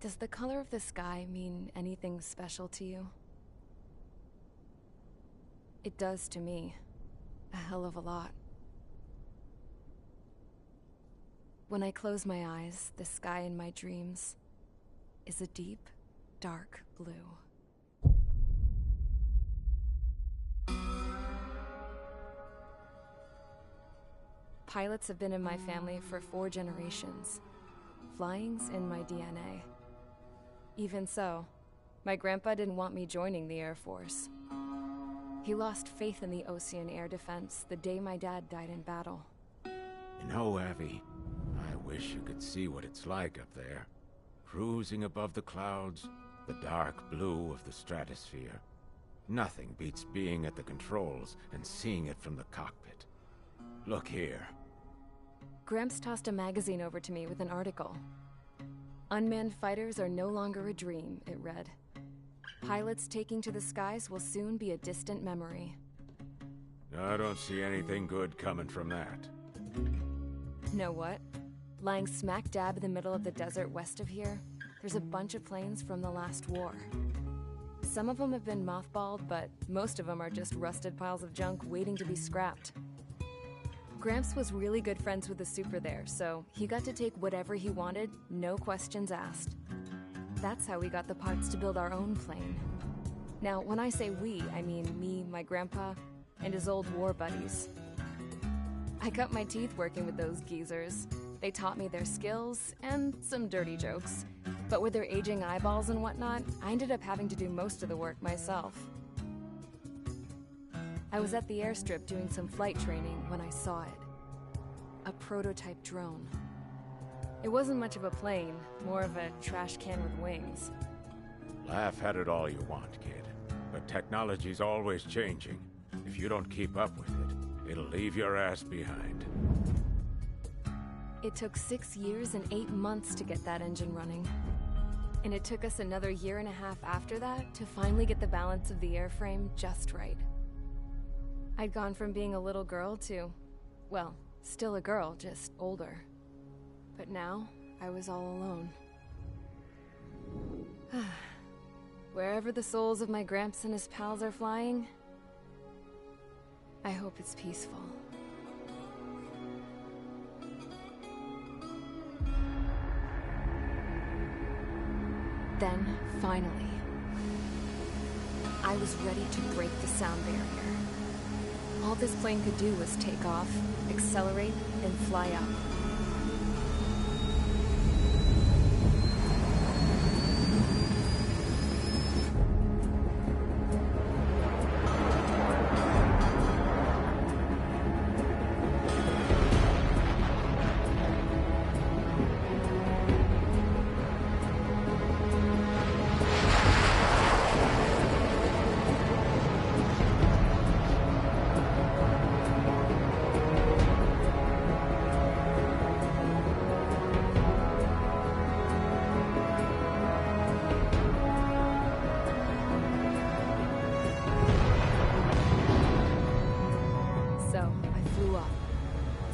Does the color of the sky mean anything special to you? It does to me. A hell of a lot. When I close my eyes, the sky in my dreams is a deep, dark blue. Pilots have been in my family for 4 generations. Flying's in my DNA. Even so, my grandpa didn't want me joining the Air Force. He lost faith in the Osean Air Defense the day my dad died in battle. You know, Abby, I wish you could see what it's like up there. Cruising above the clouds, the dark blue of the stratosphere. Nothing beats being at the controls and seeing it from the cockpit. Look here. Gramps tossed a magazine over to me with an article. Unmanned fighters are no longer a dream, it read. Pilots taking to the skies will soon be a distant memory. I don't see anything good coming from that. Know what? Lying smack dab in the middle of the desert west of here, there's a bunch of planes from the last war. Some of them have been mothballed, but most of them are just rusted piles of junk waiting to be scrapped. Gramps was really good friends with the super there, so he got to take whatever he wanted, no questions asked. That's how we got the parts to build our own plane. Now, when I say we, I mean me, my grandpa, and his old war buddies. I cut my teeth working with those geezers. They taught me their skills, and some dirty jokes. But with their aging eyeballs and whatnot, I ended up having to do most of the work myself. I was at the airstrip doing some flight training when I saw it. A prototype drone. It wasn't much of a plane, more of a trash can with wings. Laugh at it all you want, kid. But technology's always changing. If you don't keep up with it, it'll leave your ass behind. It took 6 years and 8 months to get that engine running. And it took us another 1.5 years after that to finally get the balance of the airframe just right. I'd gone from being a little girl to, well, still a girl, just older. But now, I was all alone. Wherever the souls of my Gramps and his pals are flying, I hope it's peaceful. Then, finally, I was ready to break the sound barrier. All this plane could do was take off, accelerate, and fly up.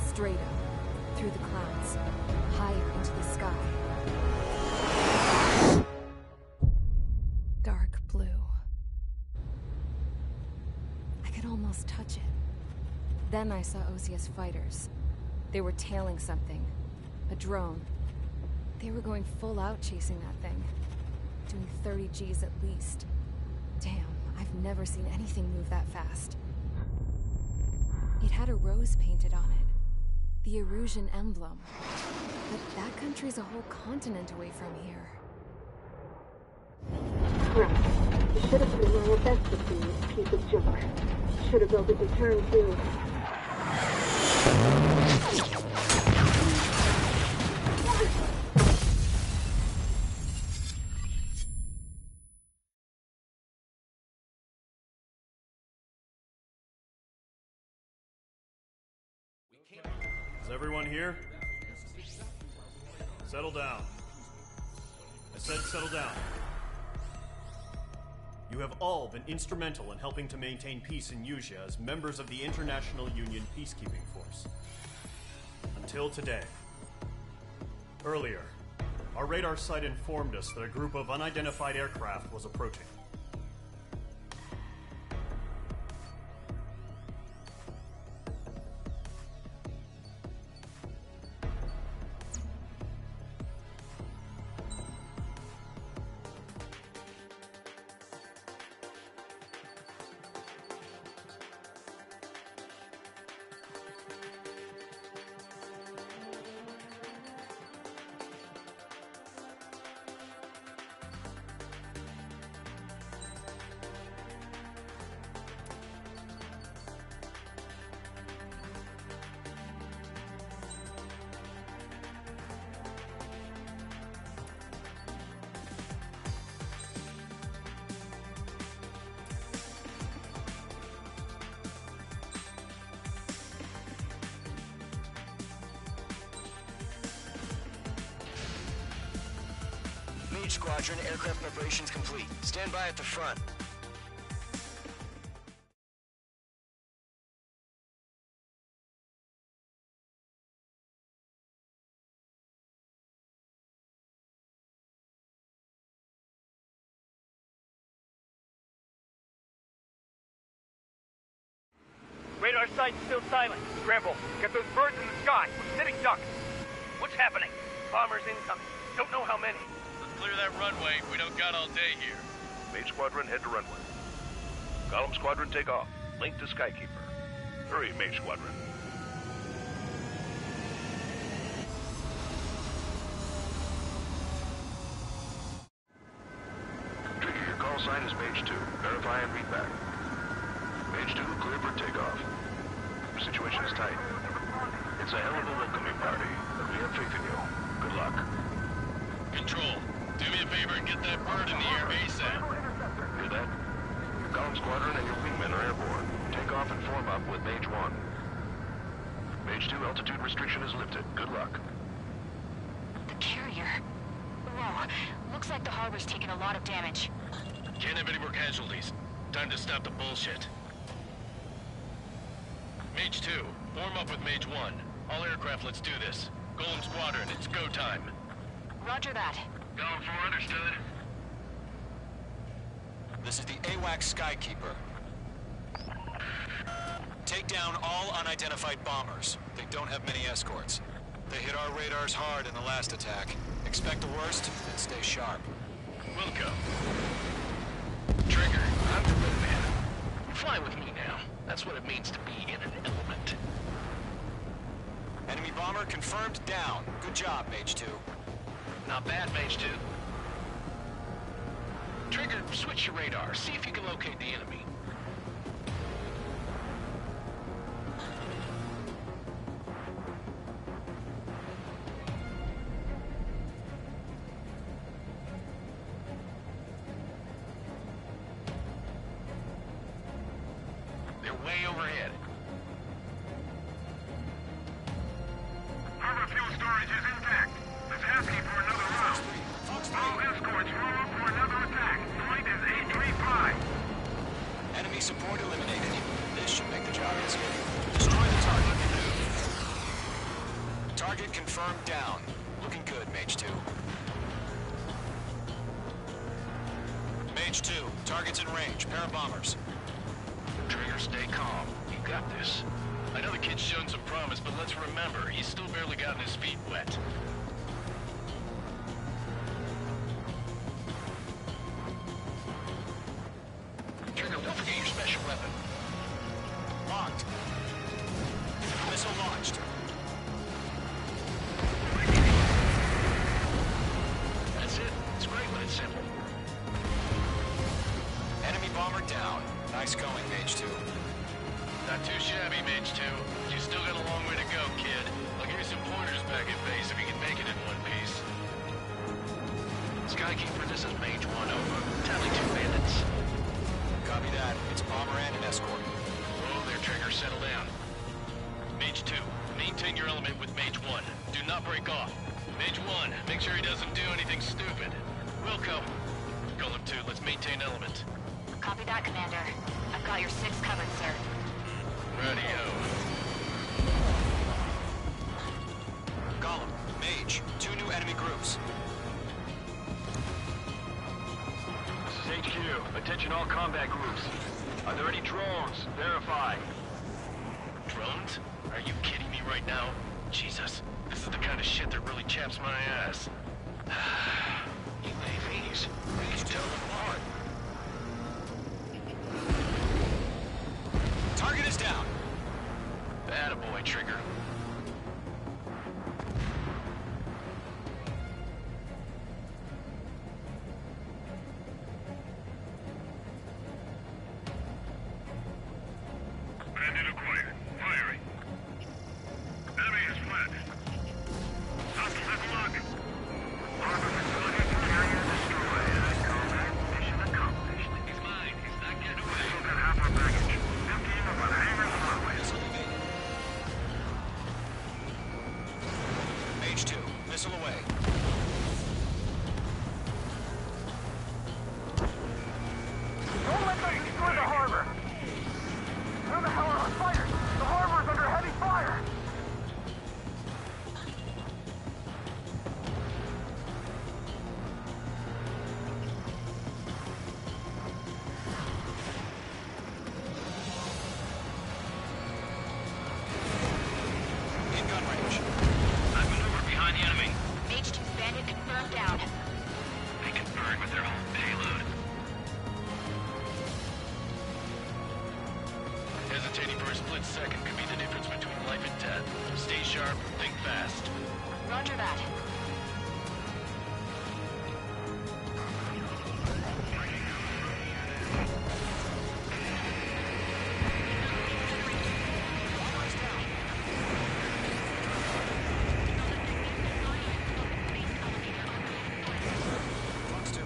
Straight up, through the clouds, higher into the sky. Dark blue. I could almost touch it. Then I saw Osia's fighters. They were tailing something. A drone. They were going full out chasing that thing. Doing 30 Gs at least. Damn, I've never seen anything move that fast. It had a rose painted on it. The Erusian emblem. But that country's a whole continent away from here. Right. You should have been where your best would be, you piece of junk. Should have built a deterrent too. Is everyone here? Settle down. I said settle down. You have all been instrumental in helping to maintain peace in Usea as members of the International Union Peacekeeping Force. Until today. Earlier, Our radar site informed us that a group of unidentified aircraft was approaching. Mage Squadron, aircraft preparations complete. Stand by at the front. Radar site's still silent. Scramble. Get those birds in the sky. We're sitting ducks. What's happening? Bombers incoming. Don't know how many. Let's clear that runway. We don't got all day here. Mage Squadron, head to runway. Golem Squadron, take off. Link to Skykeeper. Hurry, Mage Squadron. Trigger, your call sign is Mage 2. Verify and read back. Mage 2, clear for takeoff. Situation is tight. It's a hell of a welcoming party, but we have faith in you. Good luck. Control, do me a favor and get that bird in the air ASAP. Hear that? Golem Squadron and your wingmen are airborne. Take off and form up with Mage 1. Mage 2, altitude restriction is lifted. Good luck. The carrier. Whoa, looks like the harbor's taken a lot of damage. Can't have any more casualties. Time to stop the bullshit. Mage 2, form up with Mage 1. All aircraft, let's do this. Golem Squadron, it's go time. Roger that. Golem 4, understood. This is the AWAC Skykeeper. Take down all unidentified bombers. They don't have many escorts. They hit our radars hard in the last attack. Expect the worst and stay sharp. Wilco. Trigger, I'm the wingman. Fly with me now. That's what it means to be in an element. Enemy bomber confirmed down. Good job, Mage 2. Not bad, Mage 2. Trigger, switch your radar. See if you can locate the enemy. They're way overhead. Harbor fuel storage is intact. It's asking for another round. All escorts roll up for another attack. Flight is 835. Enemy support eliminated. This should make the job easier. Destroy the target. Target confirmed down. Looking good, Mage 2. Mage 2, target's in range. Pair of bombers. Trigger, stay calm. You got this. I know the kid's shown some promise, but let's remember, he's still barely gotten his feet wet. Trigger, don't forget your special weapon. Locked. Missile launched. That's it. It's great when it's simple. Enemy bomber down. Nice going, Mage 2. Not too shabby, Mage 2. You still got a long way to go, kid. I'll give you some pointers back at base if you can make it in one piece. Skykeeper, this is Mage 1 over. Tally 2 bandits. Copy that. It's a bomber and an escort. Whoa there, Trigger. Settle down. Mage 2, maintain your element with Mage 1. Do not break off. Mage 1, make sure he doesn't do anything stupid. Wilco. Golem 2, let's maintain element. Copy that, Commander. I've got your 6 covered, sir. Radio. Golem, Mage, 2 new enemy groups. all combat groups. Are there any drones? Verify. Drones? Are you kidding me right now? Jesus, this is the kind of shit that really chaps my ass. UAVs? We can tell them apart. Target is down. Attaboy, Trigger. Bandit acquired. Firing. Enemy has fled. Hostile has a lock. Harbor facility carrier destroyed. I call that mission accomplished. He's mine. He's not getting away. Still got half our baggage. 15 of our hangars runway. Mage 2, missile away. Don't let them destroy the harbor! Where the hell are our fighters? The harbor's under heavy fire! In gun range. I maneuver behind the enemy. Mage 2's bandit confirmed down. They can burn with their whole payload. Hesitating for a split second could be the difference between life and death. Stay sharp, think fast. Roger that. Fox 2.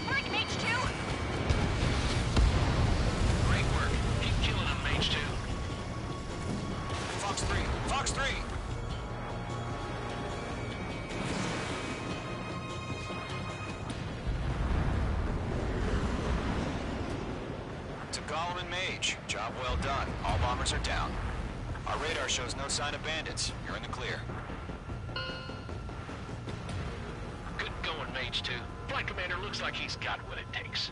Break Mage 2! Great work. Keep killing them, Mage 2. Fox 3. Fox 3. To Gollum and Mage, job well done. All bombers are down. Our radar shows no sign of bandits. You're in the clear. Good going, Mage 2. Flight Commander looks like he's got what it takes.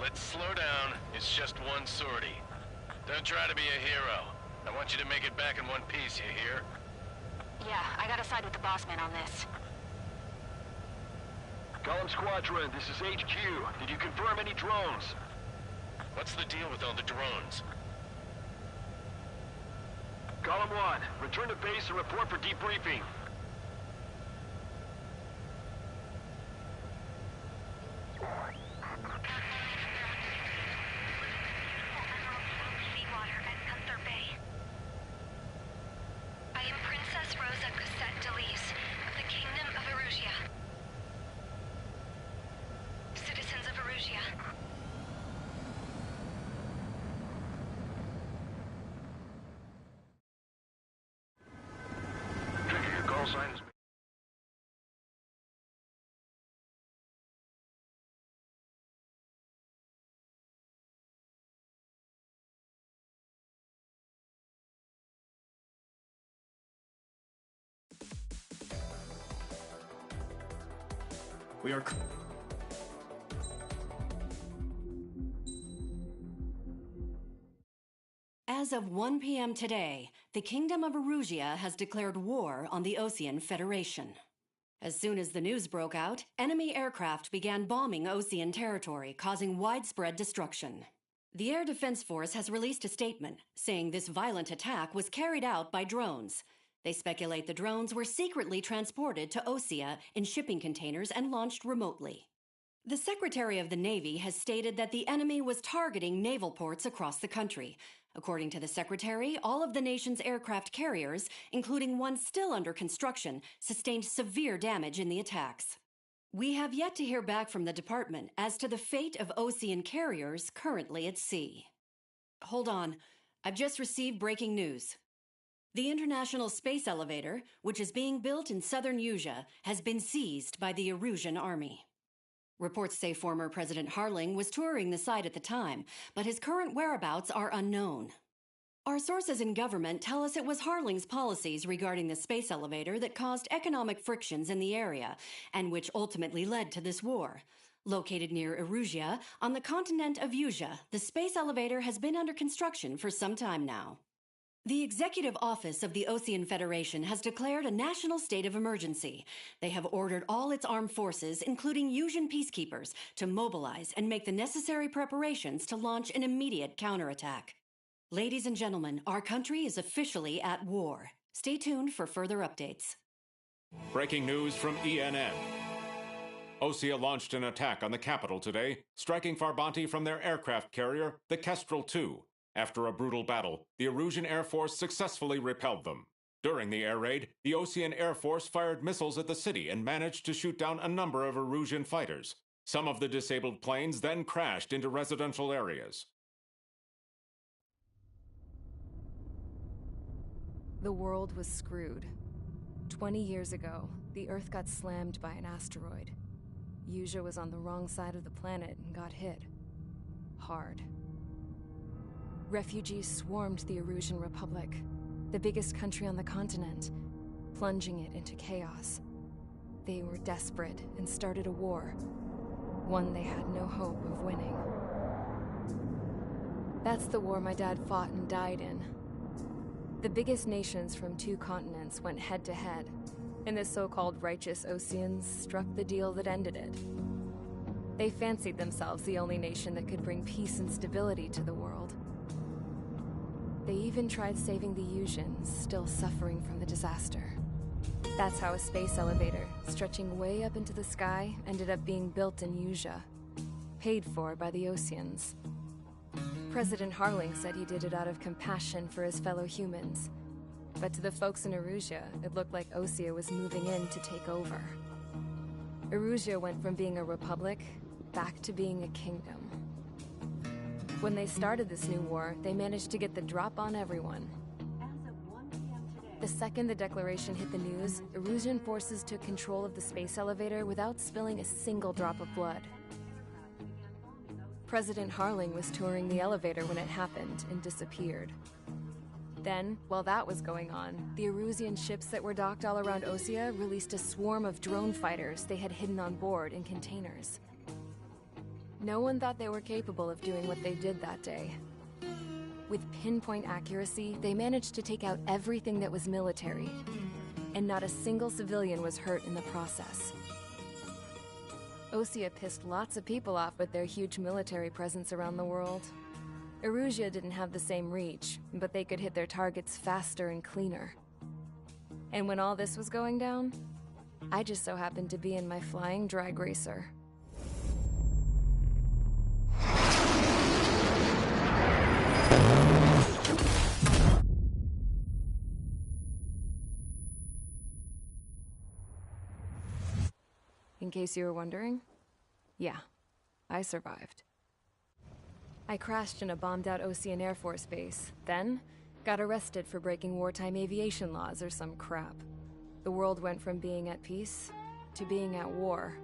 Let's slow down. It's just one sortie. Don't try to be a hero. I want you to make it back in one piece, you hear? Yeah, I gotta side with the boss man on this. Column Squadron, this is HQ. Did you confirm any drones? What's the deal with all the drones? Column 1, return to base and report for debriefing. Seawater at Gunther Bay. I am Princess Rosa Cosette Delise of the Kingdom of Erusia. Citizens of Erusia. Trigger, your call sign is... We are... As of 1 p.m. today, the Kingdom of Erusia has declared war on the Osean Federation. As soon as the news broke out, enemy aircraft began bombing Osean territory, causing widespread destruction. The Air Defense Force has released a statement saying this violent attack was carried out by drones. They speculate the drones were secretly transported to Osea in shipping containers and launched remotely. The Secretary of the Navy has stated that the enemy was targeting naval ports across the country. According to the Secretary, all of the nation's aircraft carriers, including one still under construction, sustained severe damage in the attacks. We have yet to hear back from the department as to the fate of Osean carriers currently at sea. Hold on. I've just received breaking news. The International Space Elevator, which is being built in southern Usea, has been seized by the Erusian Army. Reports say former President Harling was touring the site at the time, but his current whereabouts are unknown. Our sources in government tell us it was Harling's policies regarding the space elevator that caused economic frictions in the area, and which ultimately led to this war. Located near Erusia, on the continent of Usia, the space elevator has been under construction for some time now. The Executive Office of the Osean Federation has declared a national state of emergency. They have ordered all its armed forces, including Usian peacekeepers, to mobilize and make the necessary preparations to launch an immediate counterattack. Ladies and gentlemen, our country is officially at war. Stay tuned for further updates. Breaking news from ENN. Osea launched an attack on the capital today, striking Farbanti from their aircraft carrier, the Kestrel II. After a brutal battle, the Erusian Air Force successfully repelled them. During the air raid, the Osean Air Force fired missiles at the city and managed to shoot down a number of Erusian fighters. Some of the disabled planes then crashed into residential areas. The world was screwed. 20 years ago, the Earth got slammed by an asteroid. Usia was on the wrong side of the planet and got hit. Hard. Refugees swarmed the Erusian Republic, the biggest country on the continent, plunging it into chaos. They were desperate and started a war, one they had no hope of winning. That's the war my dad fought and died in. The biggest nations from 2 continents went head-to-head, and the so-called righteous Oseans struck the deal that ended it. They fancied themselves the only nation that could bring peace and stability to the world. They even tried saving the Usians, still suffering from the disaster. That's how a space elevator, stretching way up into the sky, ended up being built in Usia, paid for by the Oseans. President Harling said he did it out of compassion for his fellow humans. But to the folks in Erusia, it looked like Osea was moving in to take over. Erusia went from being a republic back to being a kingdom. When they started this new war, they managed to get the drop on everyone. The second the declaration hit the news, Erusian forces took control of the space elevator without spilling a single drop of blood. President Harling was touring the elevator when it happened and disappeared. Then, while that was going on, the Erusian ships that were docked all around Osea released a swarm of drone fighters they had hidden on board in containers. No one thought they were capable of doing what they did that day. With pinpoint accuracy, they managed to take out everything that was military, and not a single civilian was hurt in the process. Osea pissed lots of people off with their huge military presence around the world. Erusia didn't have the same reach, but they could hit their targets faster and cleaner. And when all this was going down, I just so happened to be in my flying drag racer. In case you were wondering, yeah, I survived. I crashed in a bombed-out Osean Air Force base, then got arrested for breaking wartime aviation laws or some crap. The world went from being at peace to being at war,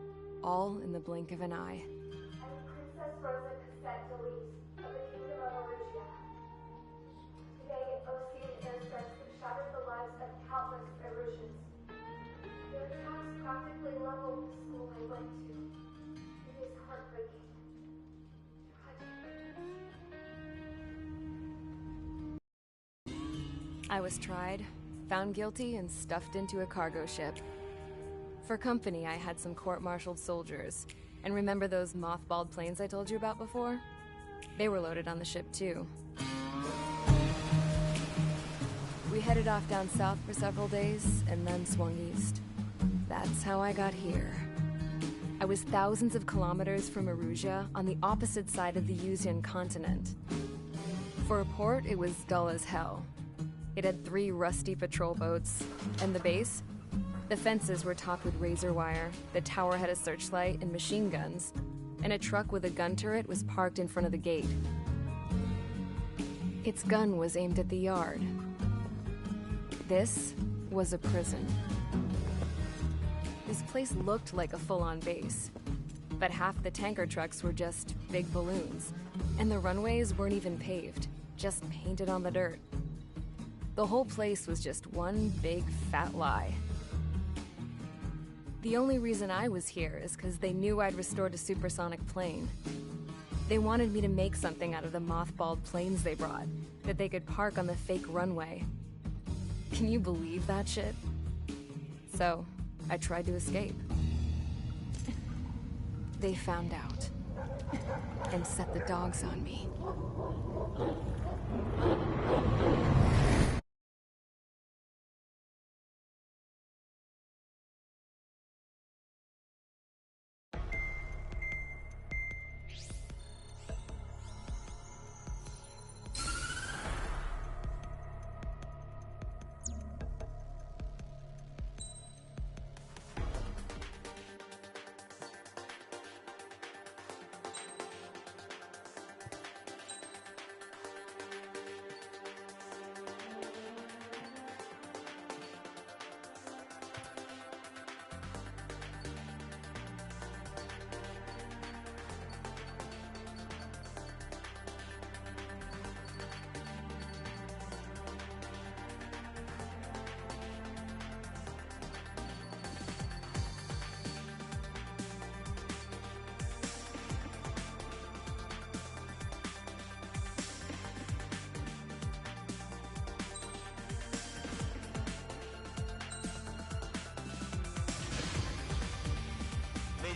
all in the blink of an eye. Princess Rosa Cassette Delise of the Kingdom of Erusia. Today, Osean airstrikes have shattered the lives of countless Erusians. Their attacks practically leveled the school I went to. It is heartbreaking. I was tried, found guilty, and stuffed into a cargo ship. For company, I had some court-martialed soldiers. And remember those mothballed planes I told you about before? They were loaded on the ship, too. We headed off down south for several days, and then swung east. That's how I got here. I was thousands of kilometers from Erusia, on the opposite side of the Usian continent. For a port, it was dull as hell. It had 3 rusty patrol boats, and the base? The fences were topped with razor wire, the tower had a searchlight and machine guns, and a truck with a gun turret was parked in front of the gate. Its gun was aimed at the yard. This was a prison. This place looked like a full-on base, but half the tanker trucks were just big balloons, and the runways weren't even paved. just painted on the dirt. The whole place was just one big fat lie. The only reason I was here is because they knew I'd restored a supersonic plane. They wanted me to make something out of the mothballed planes they brought, that they could park on the fake runway. Can you believe that shit? So, I tried to escape. They found out, and set the dogs on me.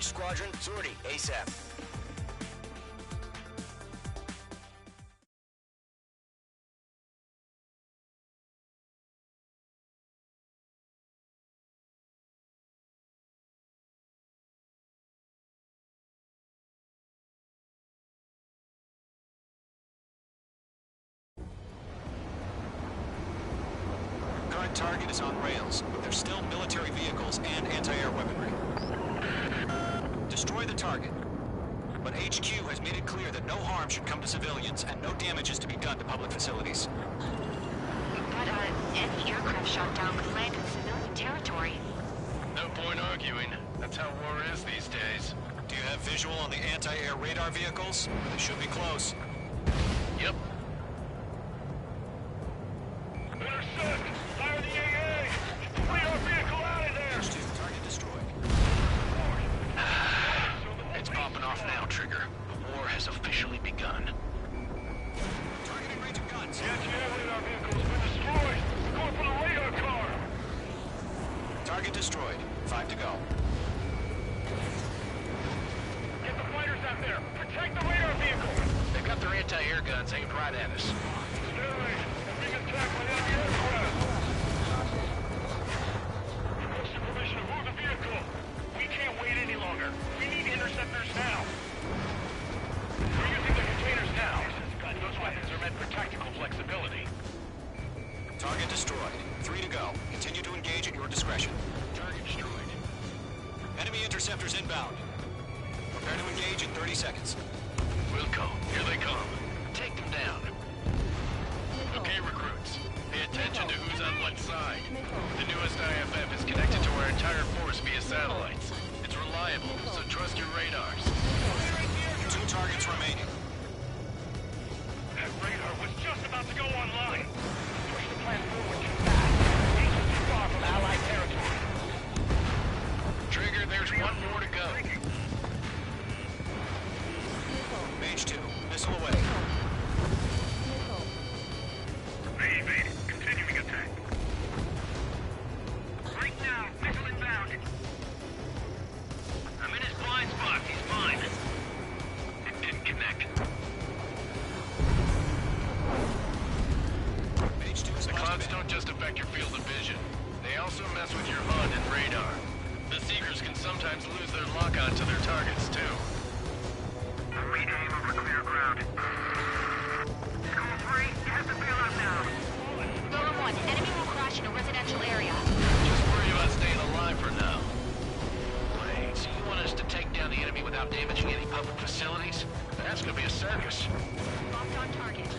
Squadron, sortie, ASAP. Current target is on rails, but there's still military vehicles and anti-air weaponry. Destroy the target. But HQ has made it clear that no harm should come to civilians and no damage is to be done to public facilities. But, any aircraft shot down could land in civilian territory. No point arguing. That's how war is these days. Do you have visual on the anti-air radar vehicles? They should be close. Yep. Intercept! Fire the AA! Flee our vehicle out of there! Target destroyed. It's popping off now, Trigger. The war has officially begun. Targeting range of guns. The anti-air radar vehicle's been destroyed! We're going for the radar car! Target destroyed. 5 to go. Get the fighters out there! Protect the radar vehicle! They've got their anti-air guns aimed right at us. Stay away! We're being attacked by enemy aircraft! Requesting permission to move the vehicle! We can't wait any longer! We need interceptors now! We're using the containers now! Those weapons are meant for tactical flexibility. Target destroyed. 3 to go. Continue to engage at your discretion. Target destroyed. Enemy interceptors inbound. Prepare to engage in 30 seconds. Wilco, here they come. Take them down. Okay, recruits. Pay attention to who's on what side. The newest IFF is connected to our entire force via satellites. It's reliable, so trust your radars. 2 targets remaining. That radar was just about to go online. Push the plan forward too fast. These are too far from Allied territory. Trigger, there's one more to go. Mage 2, missile away. Evade. Continuing attack. Right now, missile inbound. I'm in his blind spot. He's mine. It didn't connect. Mage 2 is The clouds don't just affect your field of vision. They also mess with your HUD and radar. The Seekers can sometimes lose their lock-on to their targets, too. Regain over clear ground. School 3, have the bailout now. Rotor 1, enemy will crash in a residential area. Just worry about staying alive for now. Wait, so you want us to take down the enemy without damaging any public facilities? That's gonna be a circus. Locked on target.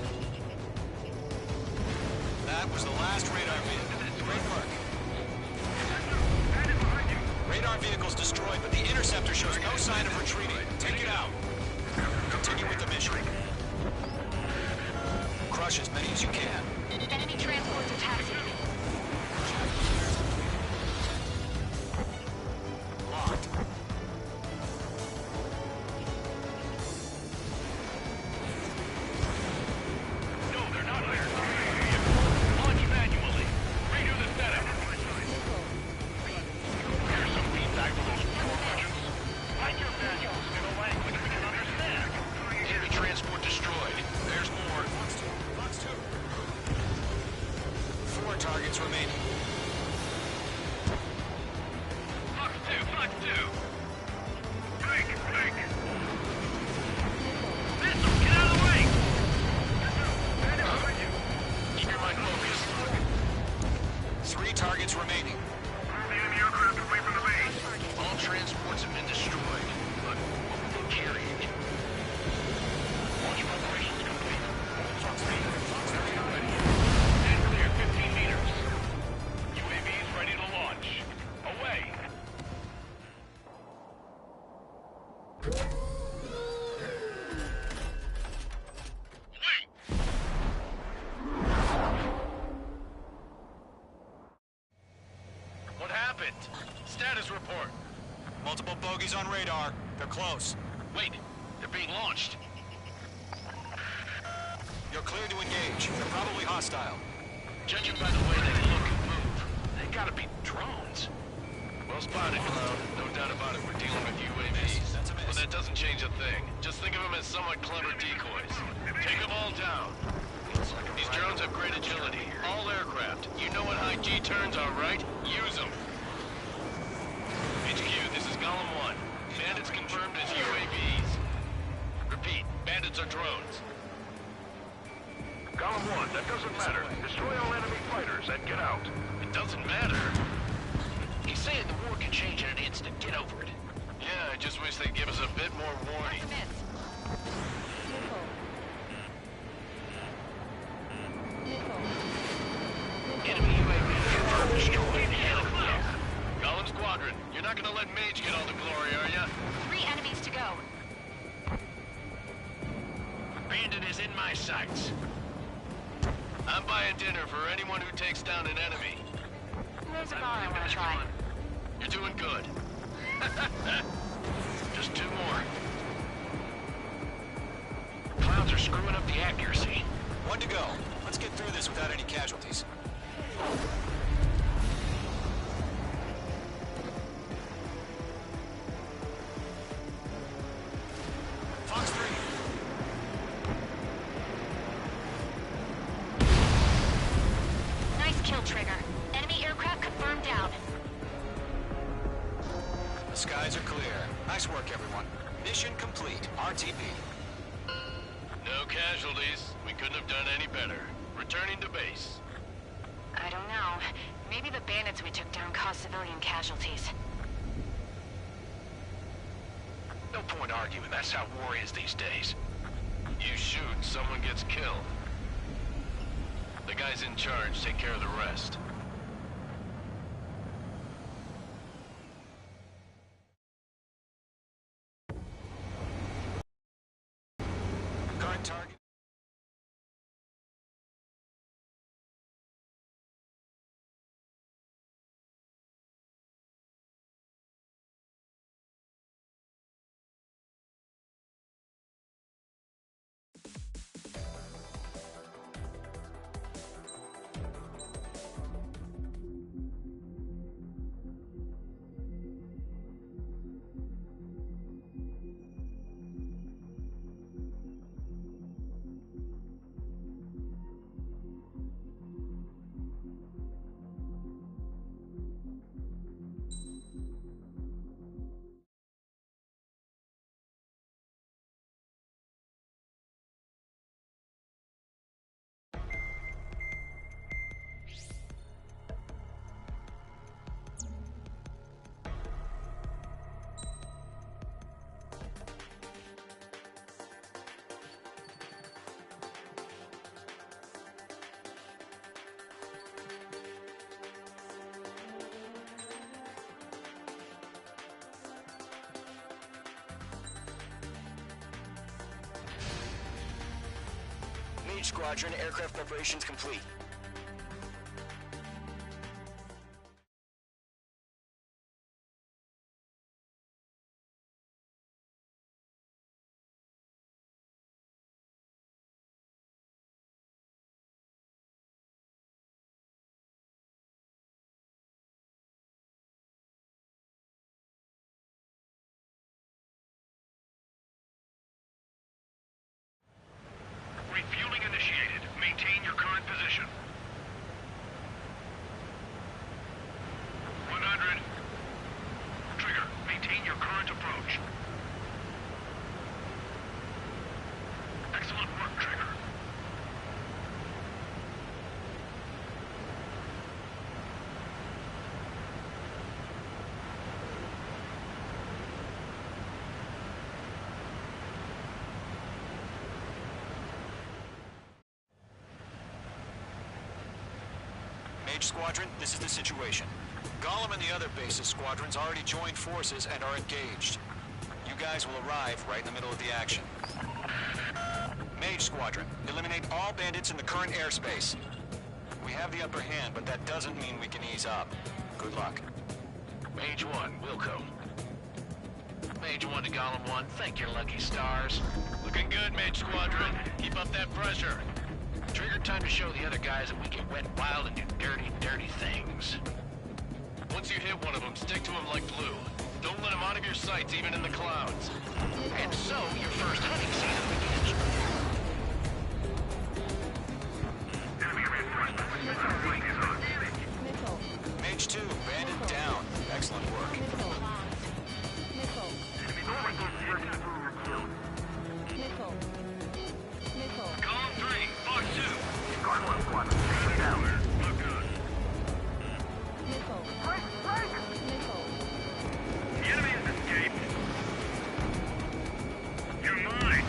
That was the last radar vehicle. Great work. Radar vehicle's destroyed, but the interceptor shows no sign of retreating. Take it out. Continue with the mission. Crush Crush as many as you can. Enemy transports are taxiing. Locked. No, they're not here. Launch manually. Redo the setup. Here's some feedback for those poor pigeons. Write your manuals in a language we can understand. Enemy transport destroyed. There's more. Fox 2. 4 targets remaining. Fox 2, Fox 2. Break, break. Missile, get out of the way. Keep your mind focused. 3 targets remaining. Pull the enemy aircraft away from the base. All transports have been destroyed. But what were they carrying? Launch preparations complete. Fox 3, Fox 3 ready. Stand clear 15 meters. UAVs ready to launch. Away. What happened? Status report. Multiple bogies on radar. They're close. Wait, they're being launched. You're clear to engage. They're probably hostile. Judging by the way they look and move, they gotta be drones. Well spotted, Cloud. No doubt about it, we're dealing with UAVs. That's a miss. But that doesn't change a thing. Just think of them as somewhat clever decoys. Take them all down. These drones have great agility. All aircraft. You know what high G turns are, right? Use them. HQ, this is Golem 1. Bandits confirmed as UAVs. Repeat, bandits are drones. Column 1, that doesn't matter. Destroy all enemy fighters and get out. It doesn't matter. He's saying the war can change in an instant. Get over it. Yeah, I just wish they'd give us a bit more warning. Enemy UAV confirmed destroyed. Yeah. Golem Squadron, you're not gonna let Mage get all the glory, are ya? 3 enemies to go. Bandit is in my sights. I'm buying dinner for anyone who takes down an enemy. There's a bar I want to try. You're doing good. Just 2 more. Clouds are screwing up the accuracy. 1 to go. Let's get through this without any casualties. Fox 3. Nice kill, Trigger. Enemy aircraft confirmed down. The skies are clear. Nice work, everyone. Mission complete. RTB. No casualties. We couldn't have done any better. Returning to base. I don't know. Maybe the bandits we took down caused civilian casualties. No point arguing. That's how war is these days. You shoot, someone gets killed. The guys in charge take care of the rest. Current target. Mage Squadron, aircraft preparations complete. Refueling initiated. Maintain your current position. 100. Trigger, maintain your current approach. Excellent work, Trigger. Mage Squadron, this is the situation. Gollum and the other base's squadrons already joined forces and are engaged. You guys will arrive right in the middle of the action. Mage Squadron, eliminate all bandits in the current airspace. We have the upper hand, but that doesn't mean we can ease up. Good luck. Mage 1, Wilco. Mage 1 to Gollum 1, thank your lucky stars. Looking good, Mage Squadron. Keep up that pressure. Trigger, time to show the other guys that we can wet wild and do dirty, dirty things. Once you hit one of them, stick to them like glue. Don't let them out of your sights, even in the clouds. And so, your first hunting season begins. Mage 2, bandit down. Excellent work. Column 3, Fox 2. Gargoyle Squad, stay down. Look good. The enemy has escaped. You're mine.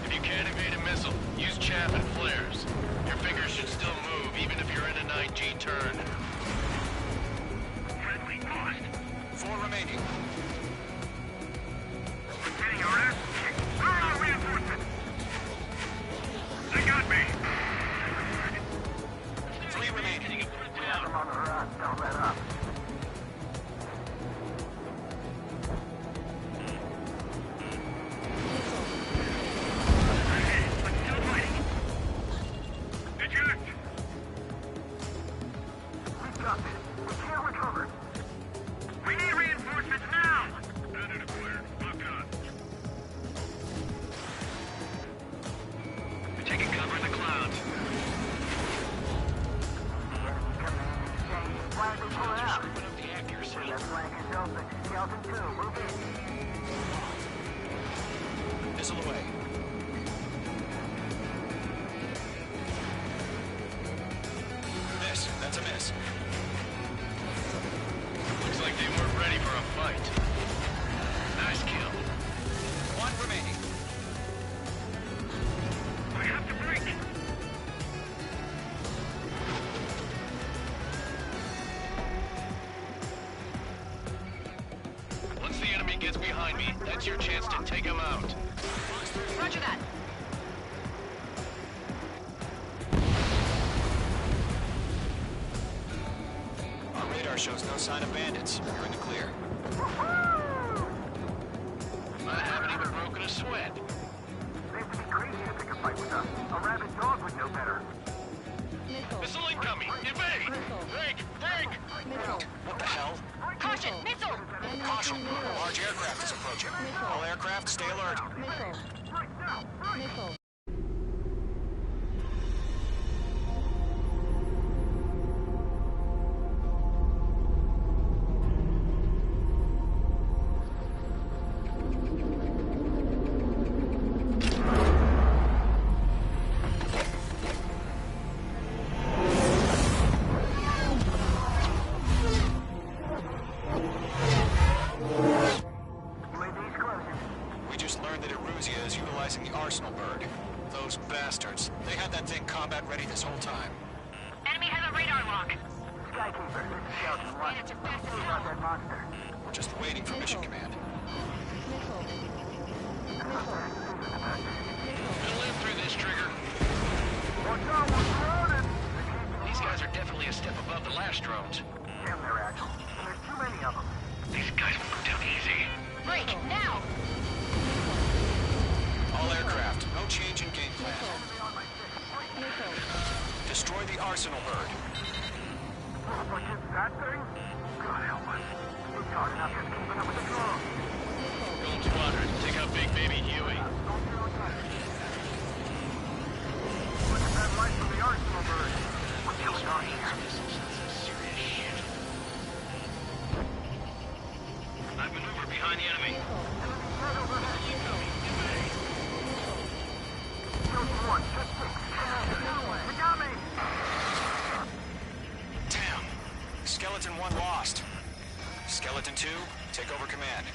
If you can't evade a missile, use chaff and flares. Your fingers should still move, even if you're in an IG turn. Friendly lost. 4 remaining. We're getting our ass kicked. Where are our reinforcements? They got me. 3 remaining. Have them on the run. Don't let up. Hey, let's still fighting. Eject. We've got this. We can't recover. We need reinforcements now. Bandit acquired. Lock on. We're taking cover in the clouds. Missile away. Miss. That's a miss. Looks like they weren't ready for a fight. Nice kill. 1 remaining. We have to break. Once the enemy gets behind me, that's your chance to take him out. Roger that. Our radar shows no sign of bandits. You're in the clear. I haven't even broken a sweat. They have to be crazy to pick a fight with us. A rabid dog would know better. Missile incoming! Evade! Break! Break! What the hell? Caution, missile! Caution! A large aircraft is approaching. All aircraft, stay alert. We just learned that Eruzia is utilizing the Arsenal bird. Those bastards. They had that thing combat ready this whole time. Enemy has a radar lock. Skykeeper, this is Scout 1. Bandits are fast as Who's hell. got that monster? We're just waiting for mission command. We'll live through this, Trigger. destroy the arsenal bird. What is that thing? God help us. It's hard enough just keeping up with the drone. Gold Squadron, take out Big Baby Huey. Look at that light from the arsenal bird. What's going on here? Serious shit. I've maneuvered behind the enemy. Right overhead. Shield 1, just 6. You got me! Damn. Skeleton 1 lost. Skeleton 2, take over command.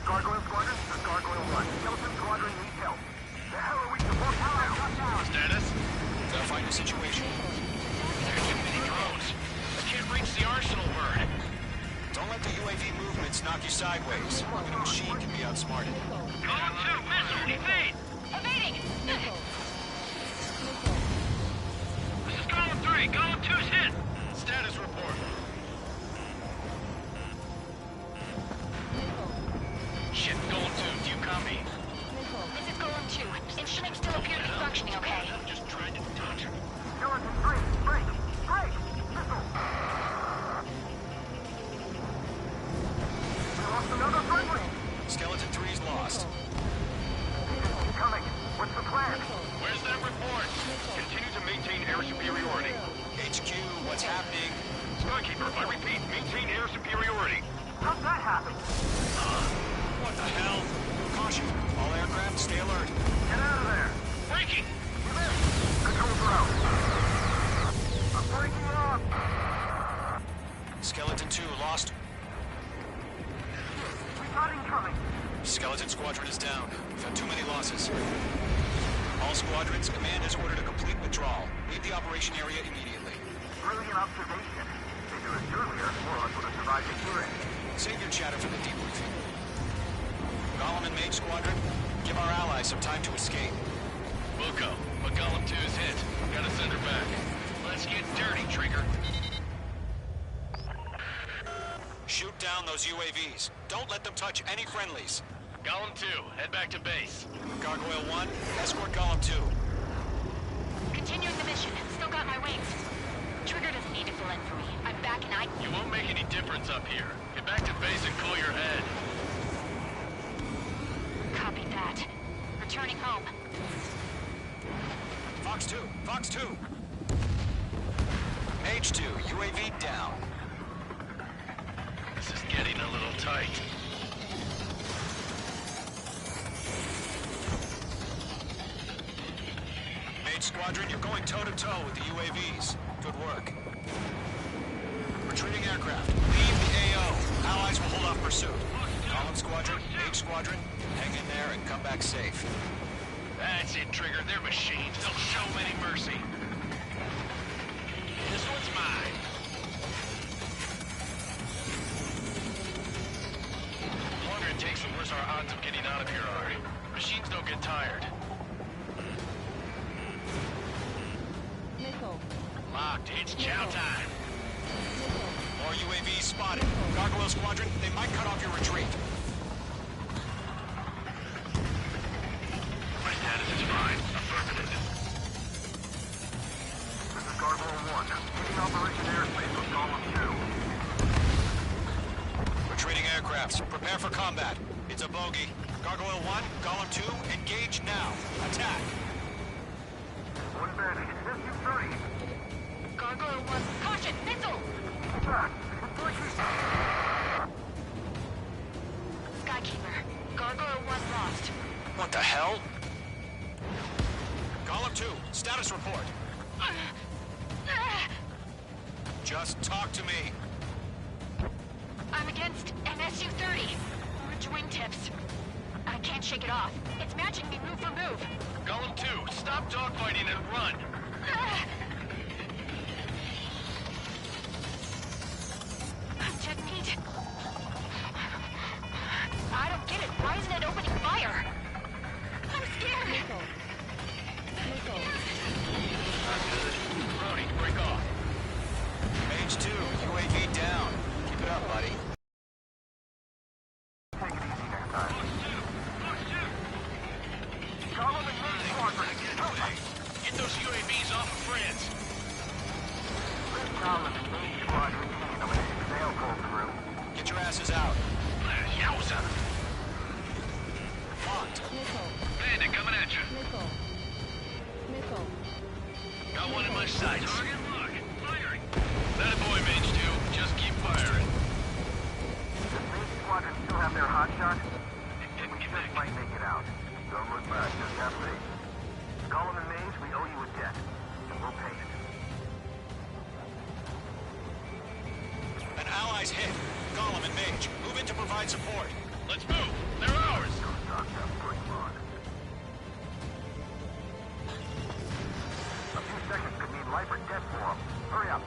Gargoyle Squadron, this is Gargoyle 1. Skeleton Squadron needs help. The hell are we supposed to do? Status? Verifying the situation. There are too many drones. I can't reach the arsenal bird. Don't let the UAV movements knock you sideways. Even a machine can be outsmarted. Column 2, missile, evade! Evading! This is Column 3. Column 2's hit. Status report. Shit, Gold 2, do you copy? This is Golem 2. Instruments still appear to be functioning okay. I'm just trying to touch her. Skeleton 3, break! Break! Missile! We lost another friendly! Skeleton 3's lost. Keep coming. What's the plan? Where's that report? Continue to maintain air superiority. HQ, what's happening? Skykeeper, I repeat, maintain air superiority. How'd that happen? What the hell? Caution. All aircraft, stay alert. Get out of there! Breaking! You there? Controls are out. I'm breaking off! Skeleton 2 lost. We've got incoming. Skeleton Squadron is down. We've had too many losses. All squadrons, command has ordered a complete withdrawal. Leave the operation area immediately. Brilliant observation. They do it earlier, more of us would have survived to hear it. Save your chatter for the debriefing. Golem and Mage Squadron, give our allies some time to escape. Wilco, but Golem 2 is hit. Gotta send her back. Let's get dirty, Trigger. Shoot down those UAVs. Don't let them touch any friendlies. Golem 2, head back to base. Gargoyle 1, escort Golem 2. Continuing the mission. Still got my wings. Trigger doesn't need to fill in for me. I'm back and I... You won't make any difference up here. Get back to base and cool your head. Copy that. Returning home. Fox 2, Fox 2. Mage 2, UAV down. This is getting a little tight. Mage Squadron, you're going toe-to-toe with the UAVs. Good work. Retreating aircraft. Leave the AO. Allies will hold off pursuit. Golem Squadron, Mage Squadron, hang in there and come back safe. That's it, Trigger. They're machines. Don't show any mercy. This one's mine. The longer it takes, the worse our odds of getting out of here are. Machines don't get tired. Locked. It's chow time. More UAVs spotted. Gargoyle Squadron, they might cut off your retreat. My status is fine. Affirmative. This is Gargoyle 1. Leading Operation Airspace with Golem 2. Retreating aircrafts, prepare for combat. It's a bogey. Gargoyle 1, Golem 2, engage now. Attack. One bandit. SU-30. Gargoyle 1. Caution! Missile! Skykeeper. Gargoyle 1 lost. What the hell? Golem 2, status report. Just talk to me. I'm against MSU-30. Orange wingtips. I can't shake it off. It's matching me move for move. Golem 2, stop dogfighting and run. Jet meat. I don't get it. Why isn't it opening fire? I'm scared. Not good. Brody, break off. Mage 2, UAV down. Keep it up, buddy. Take it easy next time. Golem and Mage Squadron. Help us. Get those UAVs off of France. Column and Mage Squadron eliminated sail pull through. Get your asses out. Yowza! Locked. Bandit coming at you. Got one in my sights. Target lock. Firing. That a boy, Mage 2. Just keep firing. Does Mage Squadron still have their hot shot? We just might make it out. Don't look back, just have faith. Gollum and Mage, we owe you a debt. And we'll pay it. An ally's hit. Gollum and Mage, move in to provide support. Let's move. They're ours. A few seconds could mean life or death for them. Hurry up.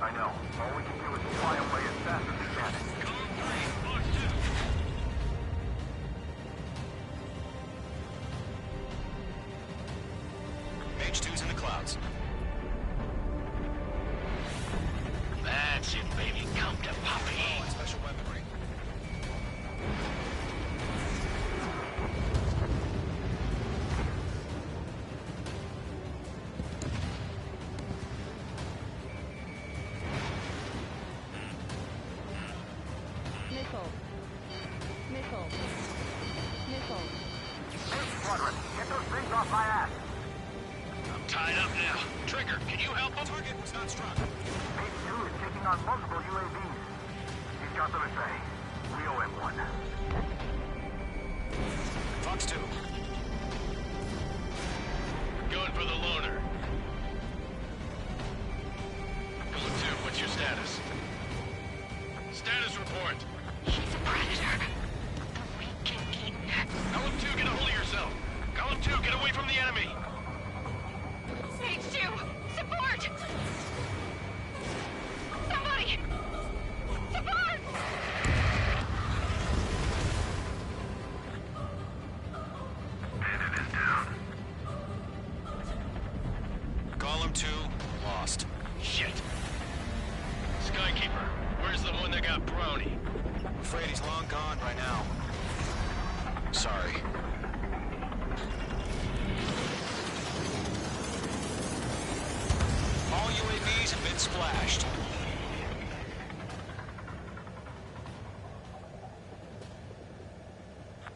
I know. All we can do is fly away as fast as we can. Mage 2's in the clouds. That's it, baby. Come to Poppy. Oh, special weaponry. Squadron, get those things off my ass. I'm tied up now. Trigger, can you help him? Target was not struck. Mage 2 is taking on multiple UAVs. He's got them to say. We owe him one. Fox 2. Going for the loner. Golem 2, what's your status? Status report. He's a predator. We can keep... Golem 2, get a hold of yourself. Golem 2, get away from the enemy. Mage 2! Support! Somebody! Support! Bandit is down. Gollum 2, lost. Shit. Skykeeper, where's the one that got Brownie? I'm afraid he's long gone by now. Sorry. All UAVs have been splashed.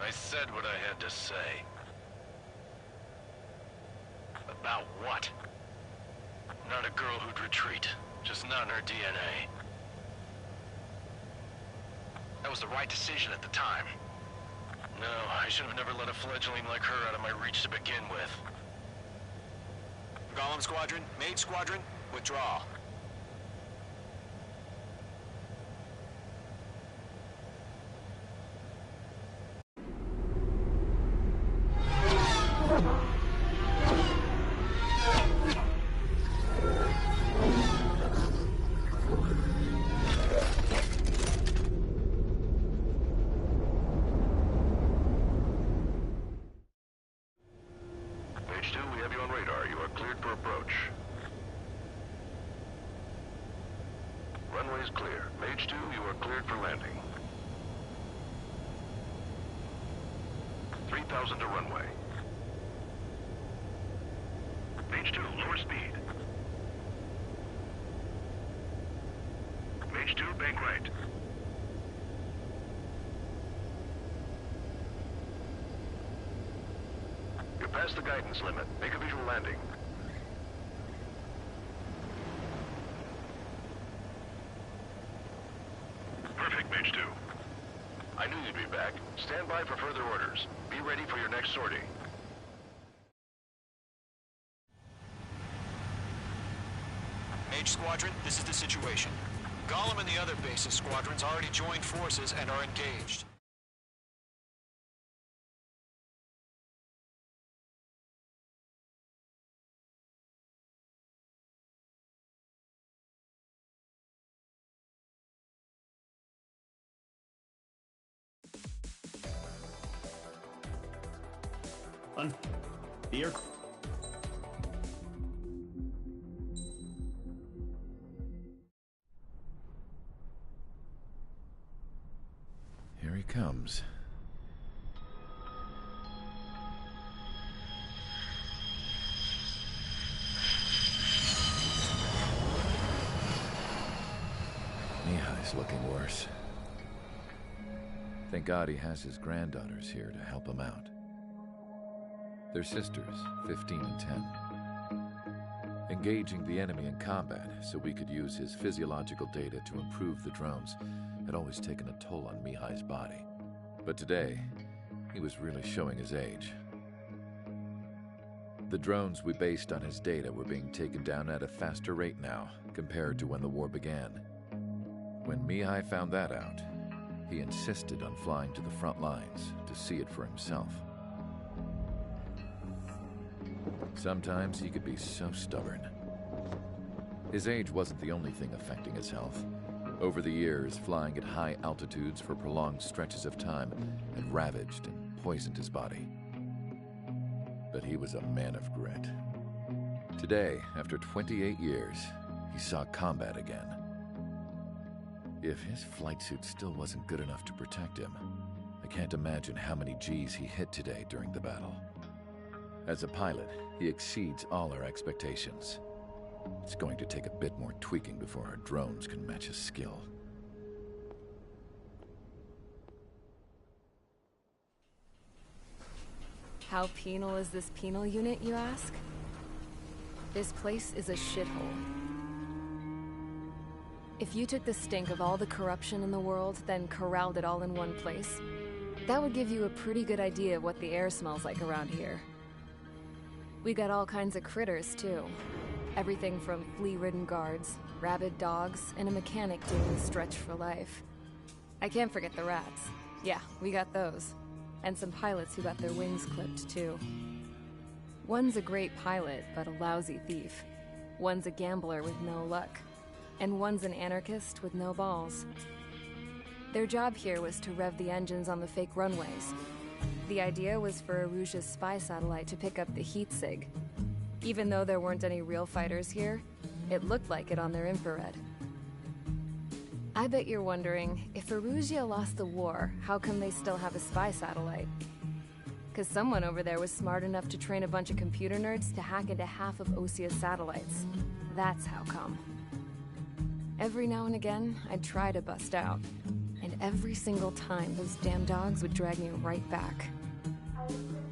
I said what I had to say. About what? Not a girl who'd retreat. Just not in her DNA. That was the right decision at the time. No, I should have never let a fledgling like her out of my reach to begin with. Gollum Squadron, Mage Squadron, withdraw. Mage 2, we have you on radar. You are cleared for approach. Runway is clear. Mage 2, you are cleared for landing. 3,000 to runway. Mage 2, lower speed. Mage 2, bank right. You're past the guidance limit. Make a visual landing. Perfect, Mage 2. I knew you'd be back. Stand by for further orders. Be ready for your next sortie. Mage Squadron, this is the situation. Gollum and the other bases squadrons already joined forces and are engaged. Here. Here he comes. He's looking worse. Thank God he has his granddaughters here to help him out. They're sisters, 15 and 10. Engaging the enemy in combat so we could use his physiological data to improve the drones had always taken a toll on Mihai's body. But today, he was really showing his age. The drones we based on his data were being taken down at a faster rate now compared to when the war began. When Mihai found that out, he insisted on flying to the front lines to see it for himself. Sometimes he could be so stubborn. His age wasn't the only thing affecting his health. Over the years, flying at high altitudes for prolonged stretches of time had ravaged and poisoned his body. But he was a man of grit. Today, after 28 years, he saw combat again. If his flight suit still wasn't good enough to protect him, I can't imagine how many G's he hit today during the battle. As a pilot, he exceeds all our expectations. It's going to take a bit more tweaking before our drones can match his skill. How penal is this penal unit, you ask? This place is a shithole. If you took the stink of all the corruption in the world, then corralled it all in one place, that would give you a pretty good idea of what the air smells like around here. We got all kinds of critters, too. Everything from flea-ridden guards, rabid dogs, and a mechanic doing the stretch for life. I can't forget the rats. Yeah, we got those. And some pilots who got their wings clipped, too. One's a great pilot, but a lousy thief. One's a gambler with no luck. And one's an anarchist with no balls. Their job here was to rev the engines on the fake runways. The idea was for Erusia's spy satellite to pick up the heat sig. Even though there weren't any real fighters here, it looked like it on their infrared. I bet you're wondering, if Erusia lost the war, how come they still have a spy satellite? Because someone over there was smart enough to train a bunch of computer nerds to hack into half of Osia's satellites. That's how come. Every now and again, I'd try to bust out. And every single time, those damn dogs would drag me right back.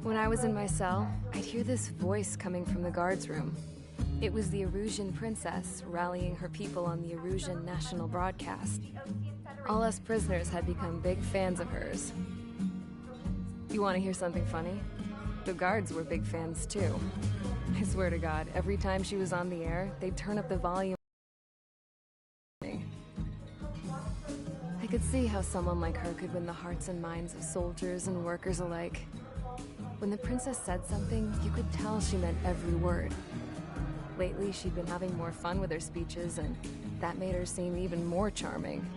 When I was in my cell, I'd hear this voice coming from the guards room. It was the Erusian princess rallying her people on the Erusian national broadcast. All us prisoners had become big fans of hers. You want to hear something funny? The guards were big fans too. I swear to God, every time she was on the air, they'd turn up the volume. I could see how someone like her could win the hearts and minds of soldiers and workers alike. When the princess said something, you could tell she meant every word. Lately, she'd been having more fun with her speeches, and that made her seem even more charming.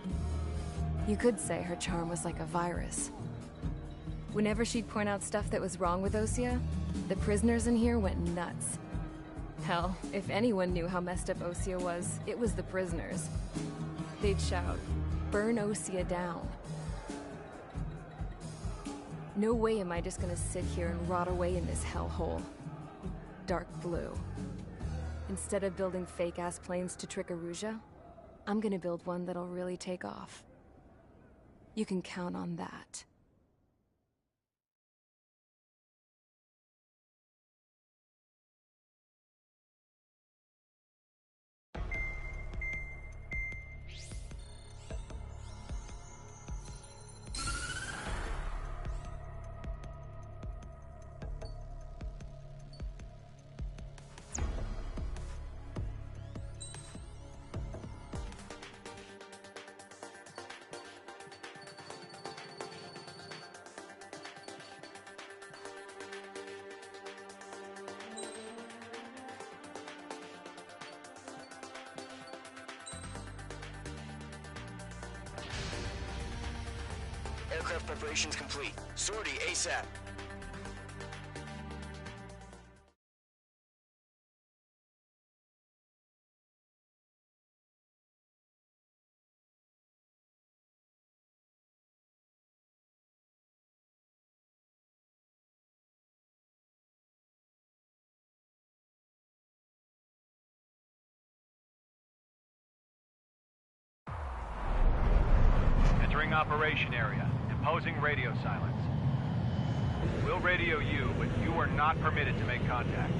You could say her charm was like a virus. Whenever she'd point out stuff that was wrong with Osia, the prisoners in here went nuts. Hell, if anyone knew how messed up Osia was, it was the prisoners. They'd shout, "Burn Osia down." No way am I just gonna sit here and rot away in this hellhole. Dark blue. Instead of building fake-ass planes to trick Erusia, I'm gonna build one that'll really take off. You can count on that. Aircraft preparations complete. Sortie ASAP. Entering operation area. Imposing radio silence. We'll radio you, but you are not permitted to make contact.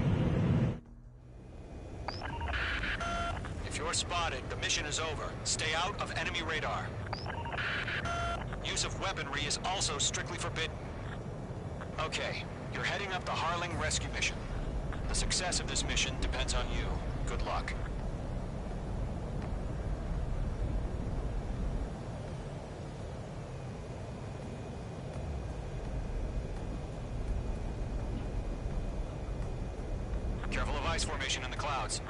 If you're spotted, the mission is over. Stay out of enemy radar. Use of weaponry is also strictly forbidden. Okay, you're heading up the Harling rescue mission. The success of this mission depends on you. Good luck. Careful of ice formation in the clouds.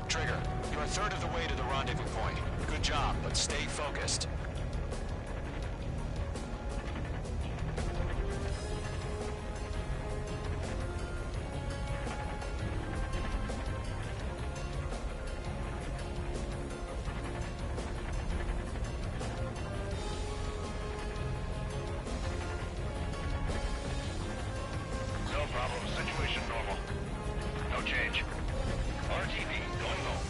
Trigger, you're a third of the way to the rendezvous point. Good job, but stay focused. No problem. Situation normal. No change. RTV going home.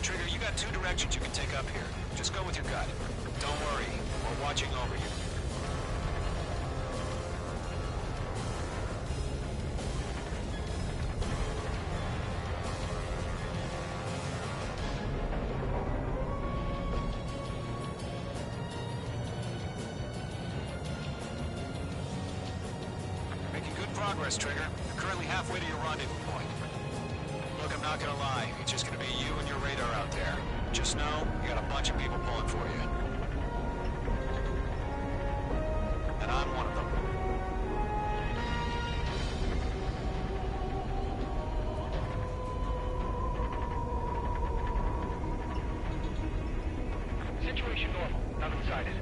Trigger, you got two directions you can take up here. Just go with your gut. Don't worry, we're watching over you. Making good progress, Trigger. You're currently halfway to your rendezvous point. Look, I'm not gonna lie. It's just gonna be you and your radar out there. Just know, you got a bunch of people pulling for you. And I'm one of them. Situation normal. Nothing sighted.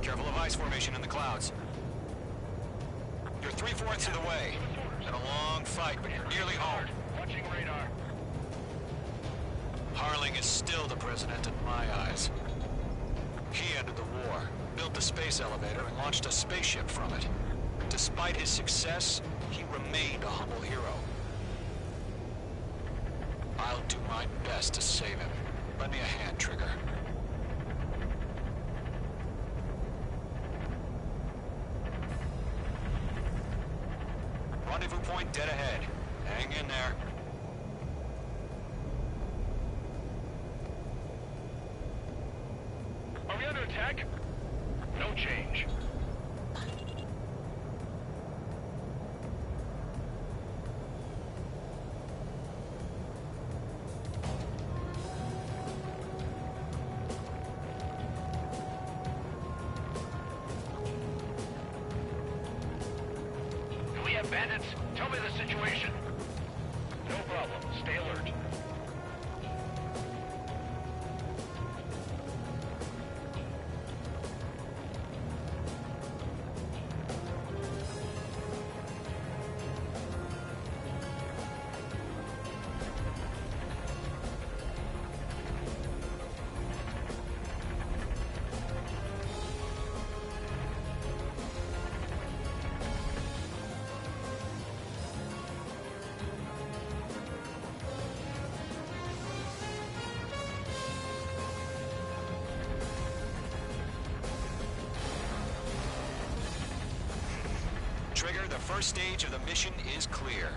Careful of ice formation in the clouds. You're 3/4 of the way. Been a long fight, but you're nearly home. Watching radar. Harling is still the president in my eyes. He ended the war, built the space elevator, and launched a spaceship from it. Despite his success, he remained a humble hero. I'll do my best to save him. Lend me a hand, Trigger. Rendezvous point dead ahead. Hang in there. Are we under attack? No change. Do we have bandits? Tell me the situation. No problem. Stay alert. Trigger, the first stage of the mission is clear.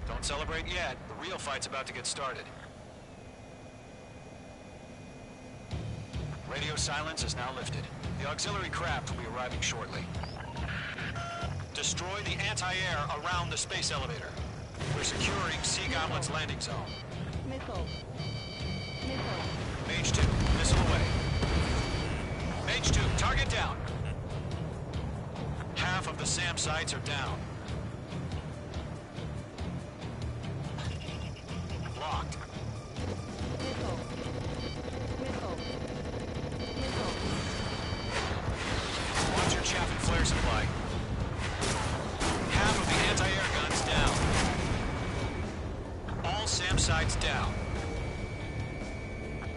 Don't celebrate yet. The real fight's about to get started. Radio silence is now lifted. The auxiliary craft will be arriving shortly. Destroy the anti-air around the space elevator. We're securing Sea Goblin's landing zone. Missile. Missile. Mage 2, missile away. Mage 2, target down. Half of the SAM sites are down.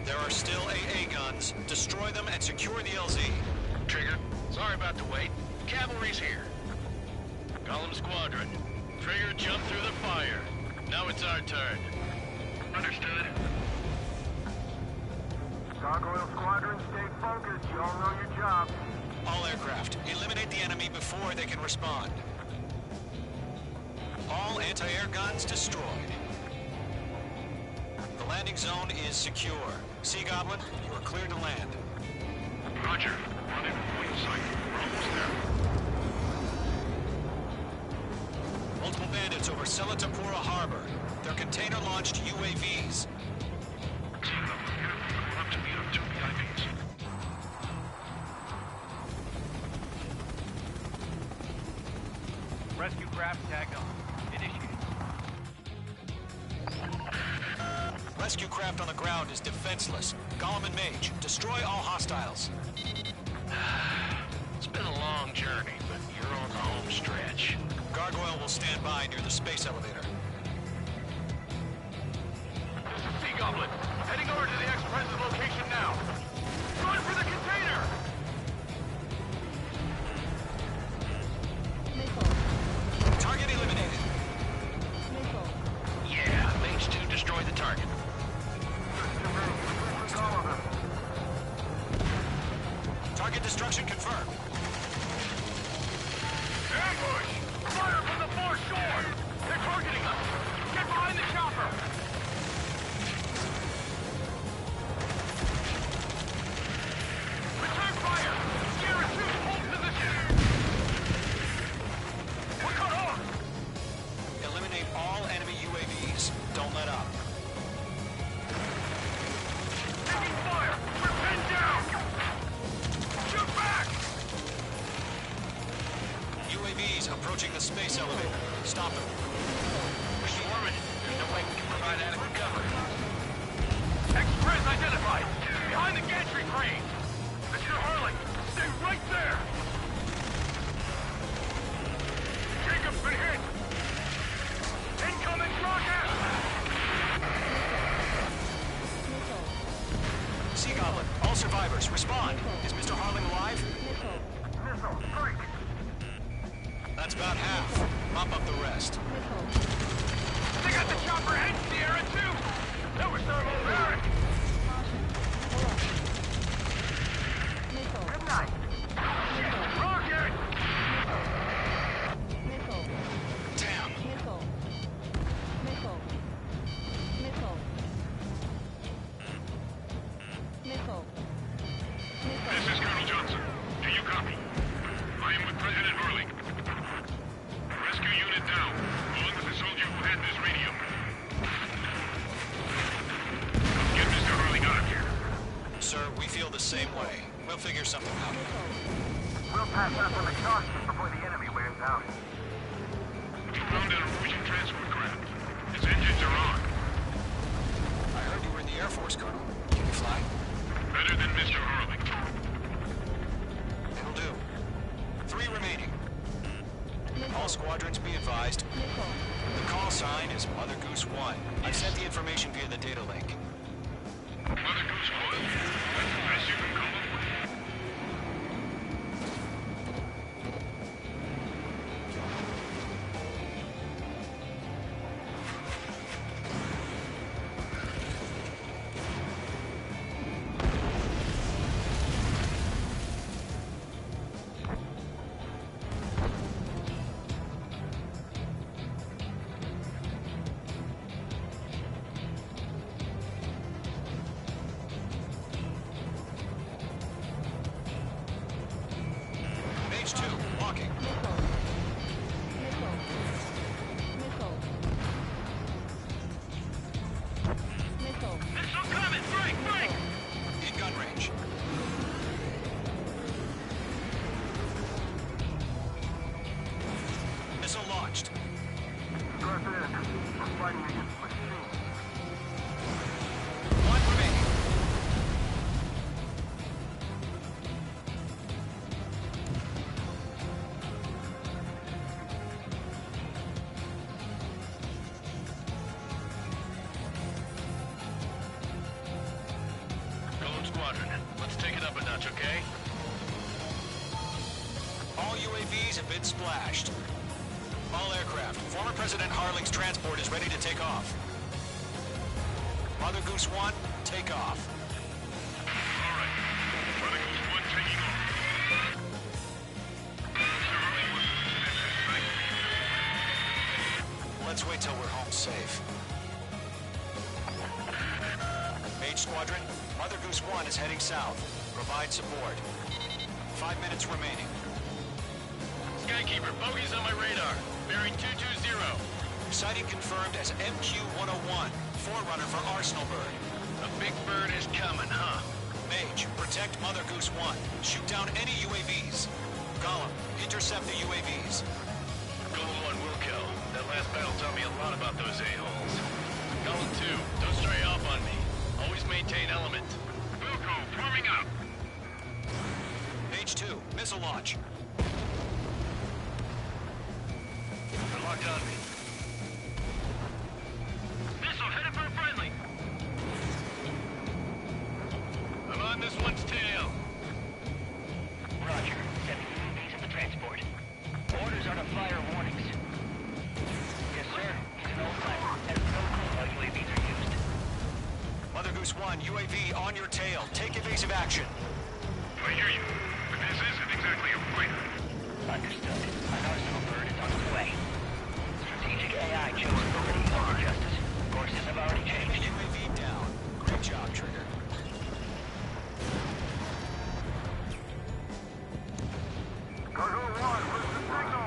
There are still AA guns. Destroy them and secure the LZ. Trigger, sorry about the wait. Cavalry's here. Golem Squadron. Trigger jumped through the fire. Now it's our turn. Understood. Gargoyle Squadron, stay focused. You all know your job. All aircraft, eliminate the enemy before they can respond. All anti-air guns destroyed. The landing zone is secure. Sea Goblin, you are cleared to land. Roger. Running point in sight. We're almost there. Multiple bandits over Selatapura Harbor. They're container-launched UAVs. We're up to meet on 2 VIPs. Rescue craft tagged on. Initiated. Rescue craft on the ground is defenseless. Golem and Mage, destroy all hostiles. It's been a long journey, but you're on the home stretch. Gargoyle will stand by near the space elevator. This is Sea Goblin. Heading over to the ex-president location now. Going for the container! Target eliminated. Yeah, Mage 2 destroyed the target. Target destruction confirmed. Ambush! Fire from the foreshore! They're targeting us! Get behind the chopper! Return fire! Sierra 2, hold position! We're cut off! Eliminate all enemy UAVs. Don't let up. Taking fire! We're pinned down! Shoot back! UAVs approaching the space elevator. Stop them. We're swarming. There's no way we can provide adequate cover. Ex-Prez identified! Behind the gantry crane! Mr. Harley, stay right there! Jacob's been hit! Incoming rocket! Sea Goblin, all survivors, respond. Is Mr. Harling alive? Missile, strike! That's about half. Mop up the rest. They got the chopper and Sierra 2! That was thermobaric! Good night. Rocket! Damn. This is Colonel Johnson. Do you copy? I am with President Hurley. Rescue unit down, along with the soldier who had this radio. Get Mr. Hurley out of here. Sir, we feel the same way. We'll figure something out. We'll pass up on the exhaustion before the enemy wears out. We found an Erusian transport craft. Its engines are on. I heard you were in the Air Force, Colonel. Can you fly? Better than Mr. Hurley. It'll do. 3 remaining. All squadrons be advised. The call sign is Mother Goose 1. I've sent the information via the data link. Mother Goose 1? That's the best you can come up with. Squadron. Let's take it up a notch, okay? All UAVs have been splashed. All aircraft. Former President Harling's transport is ready to take off. Mother Goose 1, take off. Alright. Mother Goose 1 taking off. Let's wait till we're home safe. Mage Squadron, Mother Goose 1 is heading south. Provide support. 5 minutes remaining. Skykeeper, bogey's on my radar. Bearing 220. Sighting confirmed as MQ-101, forerunner for Arsenal Bird. A big bird is coming, huh? Mage, protect Mother Goose 1. Shoot down any UAVs. Gollum, intercept the UAVs. Golem 1 will kill. That last battle taught me a lot about those a-holes. Golem 2, don't stray off on me. Always maintain element. Wilco, forming up. Mage 2, missile launch. They're locked on me. Missile headed for a friendly. I'm on this one's tail. Roger. Send the UAVs at the transport. Orders are to fire warnings. Yes, sir. He's an old-timer. Has no clue how UAVs are used. Mother Goose 1, UAV on your tail. Take evasive action. I hear you. But this isn't exactly a fighter. Understood. An Arsenal Bird is on its way. Strategic AI chosen over the Order Justice. Courses have already changed. UAV down. Great job, Trigger. Cargo 1, where's the signal?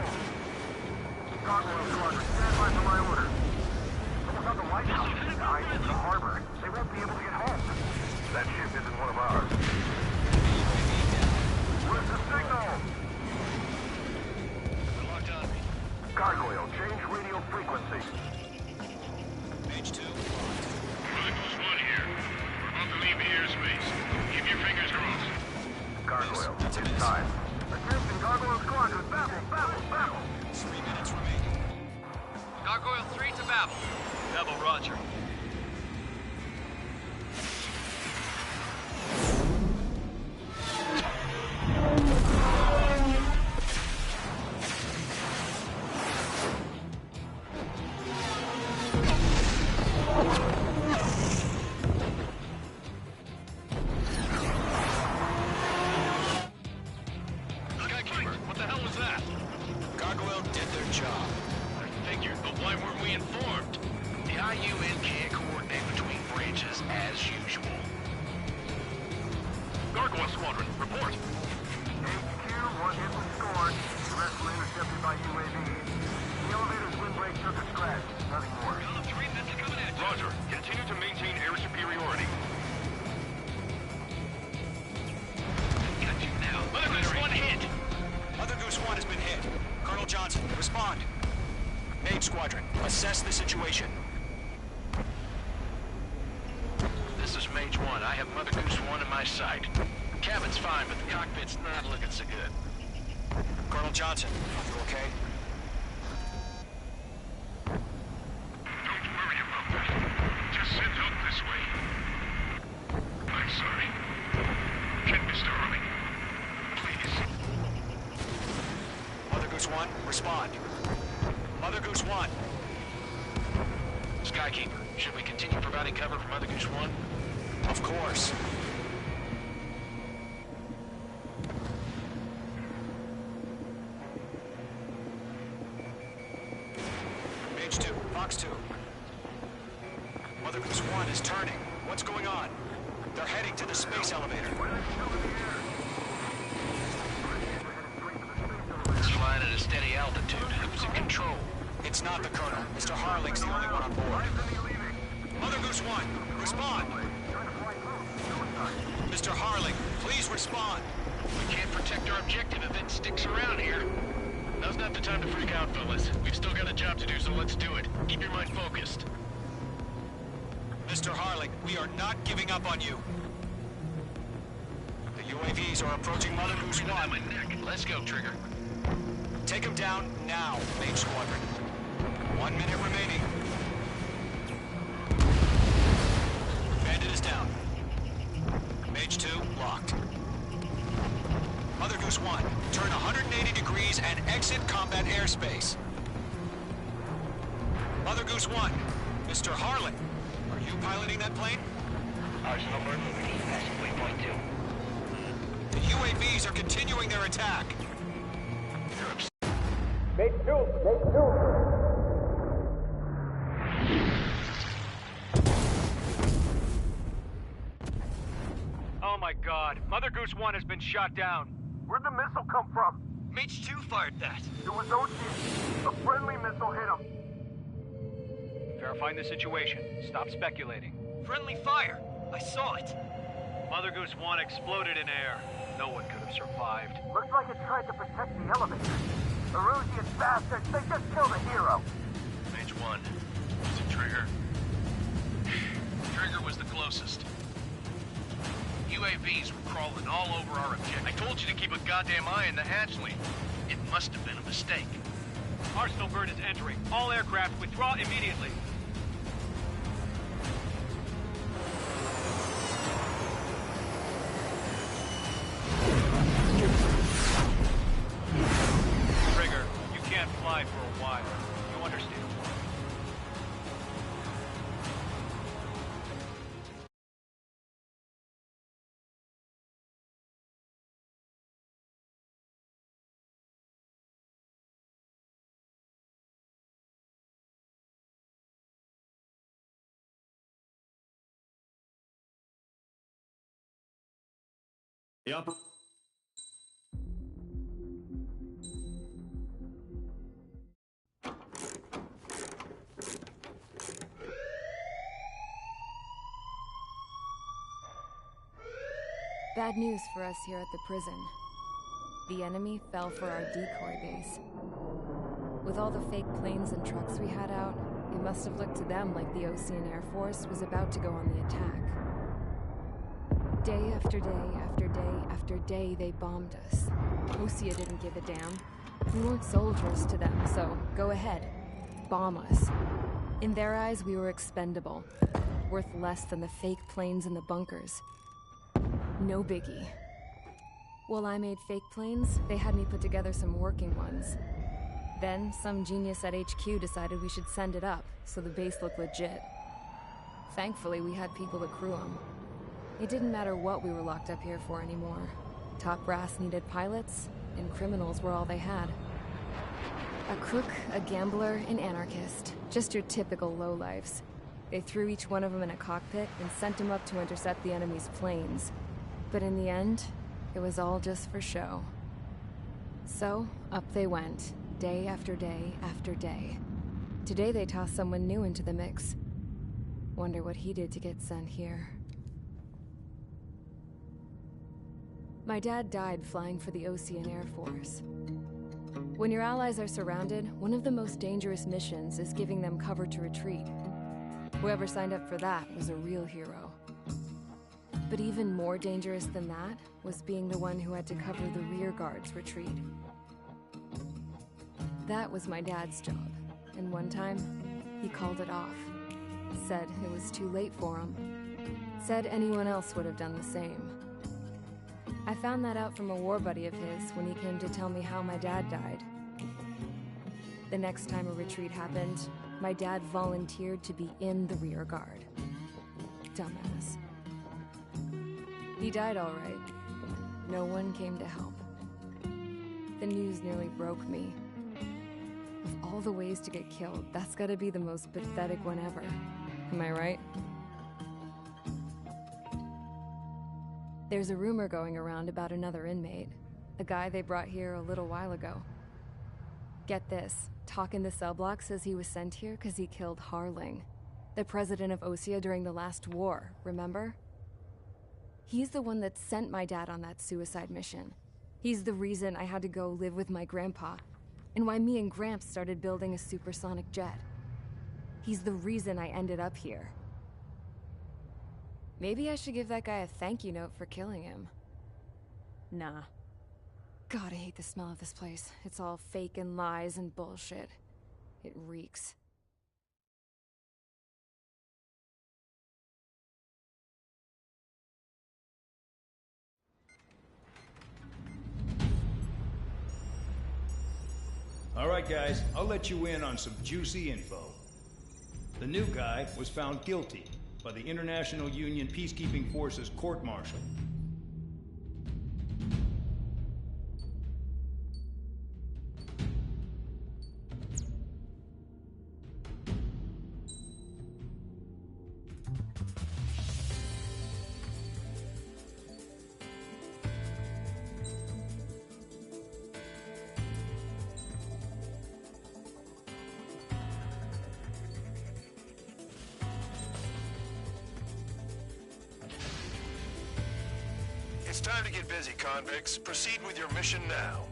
Cargo Squadron, stand by for my order. Someone's on the lighthouse. I in the harbor. They won't be able to get home. That ship isn't one of ours. Where's the signal? They're locked on me. Gargoyle, change radio frequency. Mage 2, Mother Goose 1 here. We're about to leave the airspace. Keep your fingers crossed. Gargoyle, it's time. Attention, Gargoyle Squadron, Babel, Babel, Babel. 3 minutes remaining. Gargoyle 3 to Babel. Babel, roger. Skykeeper, what the hell was that? Gargoyle did their job. I figured, but why weren't we informed? The IUN can't coordinate between branches as usual. Gargoyle Squadron, report. HQ, one hit was scored. The rest were intercepted by UAV. The elevator's windbreak took a scratch. Nothing more. Roger. Continue to maintain air superiority. Got you now. Mother Goose 1 hit! Mother Goose 1 has been hit. Colonel Johnson, respond. Mage Squadron, assess the situation. This is Mage 1. I have Mother Goose 1 in my sight. Cabin's fine, but the cockpit's not looking so good. Colonel Johnson, you okay? Don't worry about that. Just send help this way. I'm sorry. Get Mr. Harling. Please. Mother Goose 1, respond. Mother Goose 1. Skykeeper, should we continue providing cover for Mother Goose 1? Of course. Mage 2, Fox 2. Mother Goose 1 is turning. What's going on? They're heading to the space elevator. It's flying at a steady altitude. Who's in control? It's not the Colonel. Mr. Harling's the only one on board. Mother Goose 1, respond. Mr. Harling, please respond. We can't protect our objective if it sticks around here. Now's not the time to freak out, fellas. We've still got a job to do, so let's do it. Keep your mind focused. Mr. Harling, we are not giving up on you. The UAVs are approaching Mother Goose 1. Let's go, Trigger. Take them down now, Mage Squadron. 1 minute remaining. Bandit is down. Mage 2, Goose 1, turn 180 degrees and exit combat airspace. Mother Goose 1, Mr. Harlan, are you piloting that plane? Arsenal bird moving east passing waypoint 2. The UAVs are continuing their attack. Mate 2! Mate 2! Oh my god, Mother Goose 1 has been shot down. Where'd the missile come from? Mage 2 fired that. It was Ocean. A friendly missile hit him. Verifying the situation. Stop speculating. Friendly fire. I saw it. Mother Goose 1 exploded in air. No one could have survived. Looks like it tried to protect the elevator. Erusian bastards, they just killed a hero. Mage 1. Is it Trigger? Trigger was the closest. UAVs were crawling all over our objective. I told you to keep a goddamn eye on the hatchling. It must have been a mistake. Arsenal bird is entering. All aircraft withdraw immediately. Trigger, you can't fly for a while. You understand? Yep. Bad news for us here at the prison. The enemy fell for our decoy base. With all the fake planes and trucks we had out, it must have looked to them like the Osean Air Force was about to go on the attack. Day after day after day after day, they bombed us. Osea didn't give a damn. We weren't soldiers to them, so go ahead. Bomb us. In their eyes, we were expendable. Worth less than the fake planes in the bunkers. No biggie. While I made fake planes, they had me put together some working ones. Then, some genius at HQ decided we should send it up, so the base looked legit. Thankfully, we had people to crew them. It didn't matter what we were locked up here for anymore. Top brass needed pilots, and criminals were all they had. A crook, a gambler, an anarchist. Just your typical lowlifes. They threw each one of them in a cockpit and sent them up to intercept the enemy's planes. But in the end, it was all just for show. So, up they went, day after day after day. Today they tossed someone new into the mix. Wonder what he did to get sent here. My dad died flying for the Osean Air Force. When your allies are surrounded, one of the most dangerous missions is giving them cover to retreat. Whoever signed up for that was a real hero. But even more dangerous than that was being the one who had to cover the rear guard's retreat. That was my dad's job, and one time, he called it off. Said it was too late for him. Said anyone else would have done the same. I found that out from a war buddy of his when he came to tell me how my dad died. The next time a retreat happened, my dad volunteered to be in the rear guard. Dumbass. He died all right. No one came to help. The news nearly broke me. Of all the ways to get killed, that's gotta be the most pathetic one ever. Am I right? There's a rumor going around about another inmate. A guy they brought here a little while ago. Get this, talk in the cell block says he was sent here because he killed Harling, the president of Osea during the last war, remember? He's the one that sent my dad on that suicide mission. He's the reason I had to go live with my grandpa, and why me and Gramps started building a supersonic jet. He's the reason I ended up here. Maybe I should give that guy a thank you note for killing him. Nah. God, I hate the smell of this place. It's all fake and lies and bullshit. It reeks. Alright guys, I'll let you in on some juicy info. The new guy was found guilty by the International Union Peacekeeping Forces court-martial. It's time to get busy, convicts. Proceed with your mission now.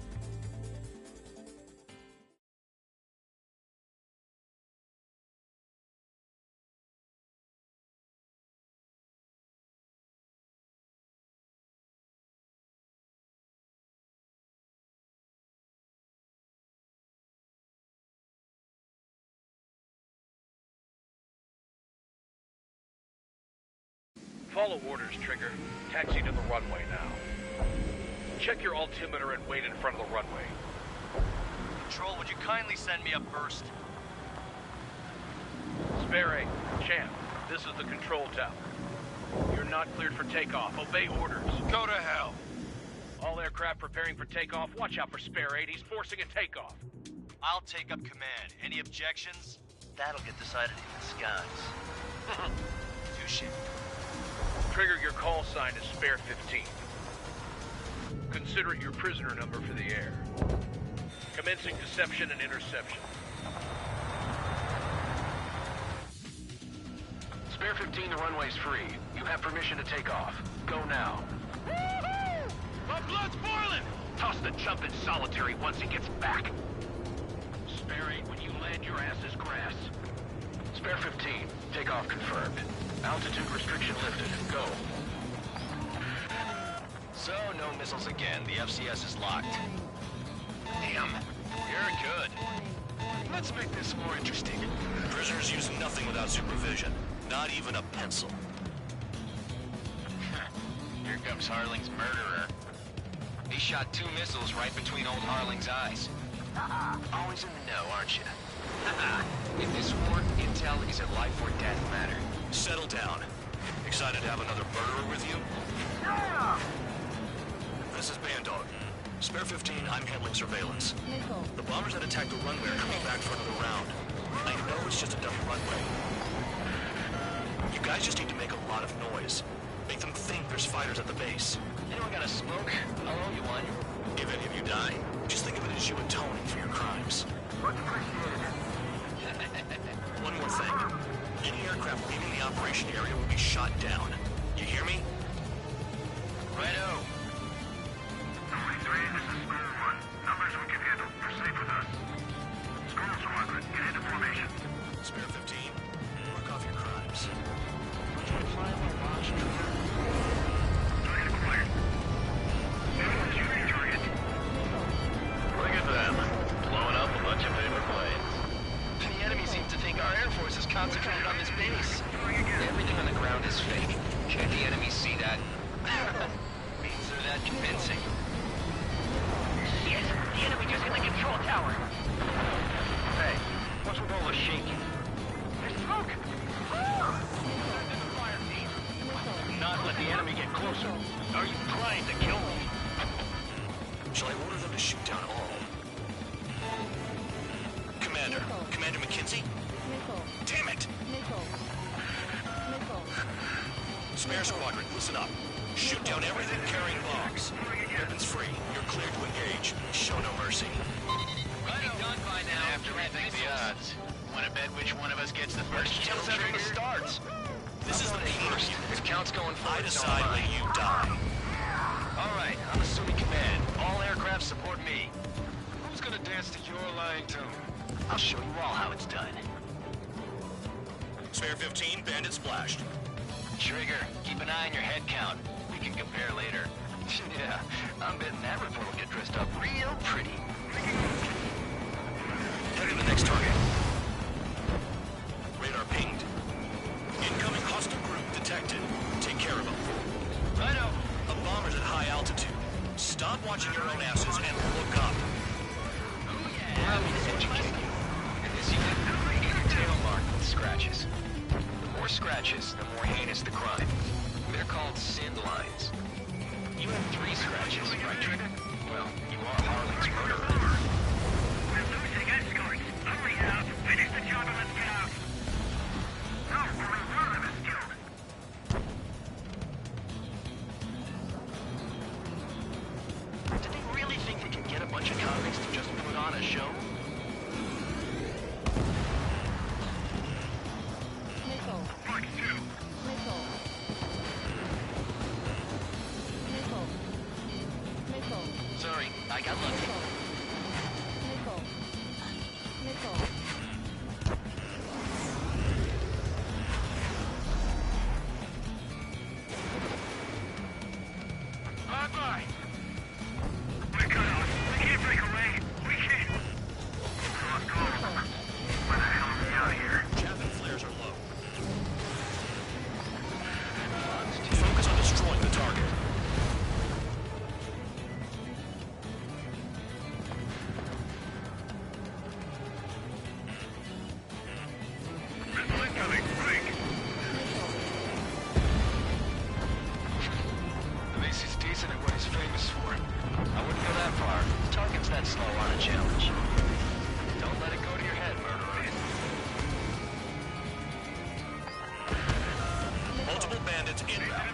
Follow orders, Trigger. Taxi to the runway now. Check your altimeter and wait in front of the runway. Control, would you kindly send me up first? Spare 8, Champ, this is the control tower. You're not cleared for takeoff. Obey orders. Go to hell. All aircraft preparing for takeoff. Watch out for Spare 8. He's forcing a takeoff. I'll take up command. Any objections? That'll get decided in the skies. Touche. Trigger, your call sign is Spare 15. Consider it your prisoner number for the air. Commencing deception and interception. Spare 15, the runway's free. You have permission to take off. Go now. Woohoo! My blood's boiling! Toss the jump in solitary once he gets back. Spare 8, when you land, your ass is grass. Spare 15, takeoff confirmed. Altitude restriction lifted. Go. So, no missiles again. The FCS is locked. Damn. You're good. Let's make this more interesting. Prisoners use nothing without supervision. Not even a pencil. Here comes Harling's murderer. He shot 2 missiles right between old Harling's eyes. Always in the know, aren't you? In this war, intel is a life or death matter. Settle down. Excited to have another murderer with you? Yeah! This is Bandog. Spare 15, I'm handling surveillance. The bombers that attacked the runway are coming back for another round. I know it's just a dumb runway. You guys just need to make a lot of noise. Make them think there's fighters at the base. Anyone got a smoke? I'll owe you one. If any of you die, just think of it as you atoning for your crimes. Much appreciated. One more thing. Any aircraft leaving the operation area will be shot down. You hear me? Righto. 23, this is School 1. Numbers we can handle. Proceed with us. School Squadron, get into formation. Spare 15, mark off your crimes. Target acquired. Shooting target. Look at them. Blowing up a bunch of paper planes. The enemy seems to think our Air Force is concentrated on this base. Everything on the ground is fake. Can't the enemy see that? Means they're that convincing. Yes, the enemy just hit the control tower. Hey, what's with all the shaking? There's smoke! Not let the enemy get closer. Are you trying to kill me? Shall I order them to shoot down all? Commander. Commander McKenzie? Damn it! Spare Squadron, listen up. Shoot down everything carrying bombs. Weapons free. You're cleared to engage. Show no mercy. Right done by now. Have to rethink the odds. Want to bet which one of us gets the first kill Tell us that from the trigger? starts. This is the first. If counts going forward, I decide when you die. All right, I'm assuming command. All aircraft support me. Who's gonna dance to your line tune? I'll show you all how it's done. Spare 15, bandit splashed. Trigger, keep an eye on your head count. We can compare later. Yeah, I'm betting that report will get dressed up real pretty. Head to the next target. Radar pinged. Incoming hostile group detected. Take care of them. Righto. A bomber's at high altitude. Stop watching your own asses and look up. Oh yeah. scratches, the more heinous the crime. They're called SIND lines. You have 3 scratches, right, Trigger? Well, you are Harling's murderer. We're losing escorts. Hurry out. Finish the job and let's get out. No, only one of them is killed. Do they really think they can get a bunch of convicts to just put on a show? Missile. Mark 2. Missile. Missile. Missile. Sorry, I got lucky. Missile. Missile. Bye-bye. We're cut off. We can't break away. We can't. Lost call. Where the hell are we out here? Chaffin flares are low. Focus on destroying the target. Missile incoming. Break. At least he's decent at what he's famous for. I wouldn't go that far. The target's that slow on a challenge. Don't let it go to your head, murderer. Multiple bandits inbound.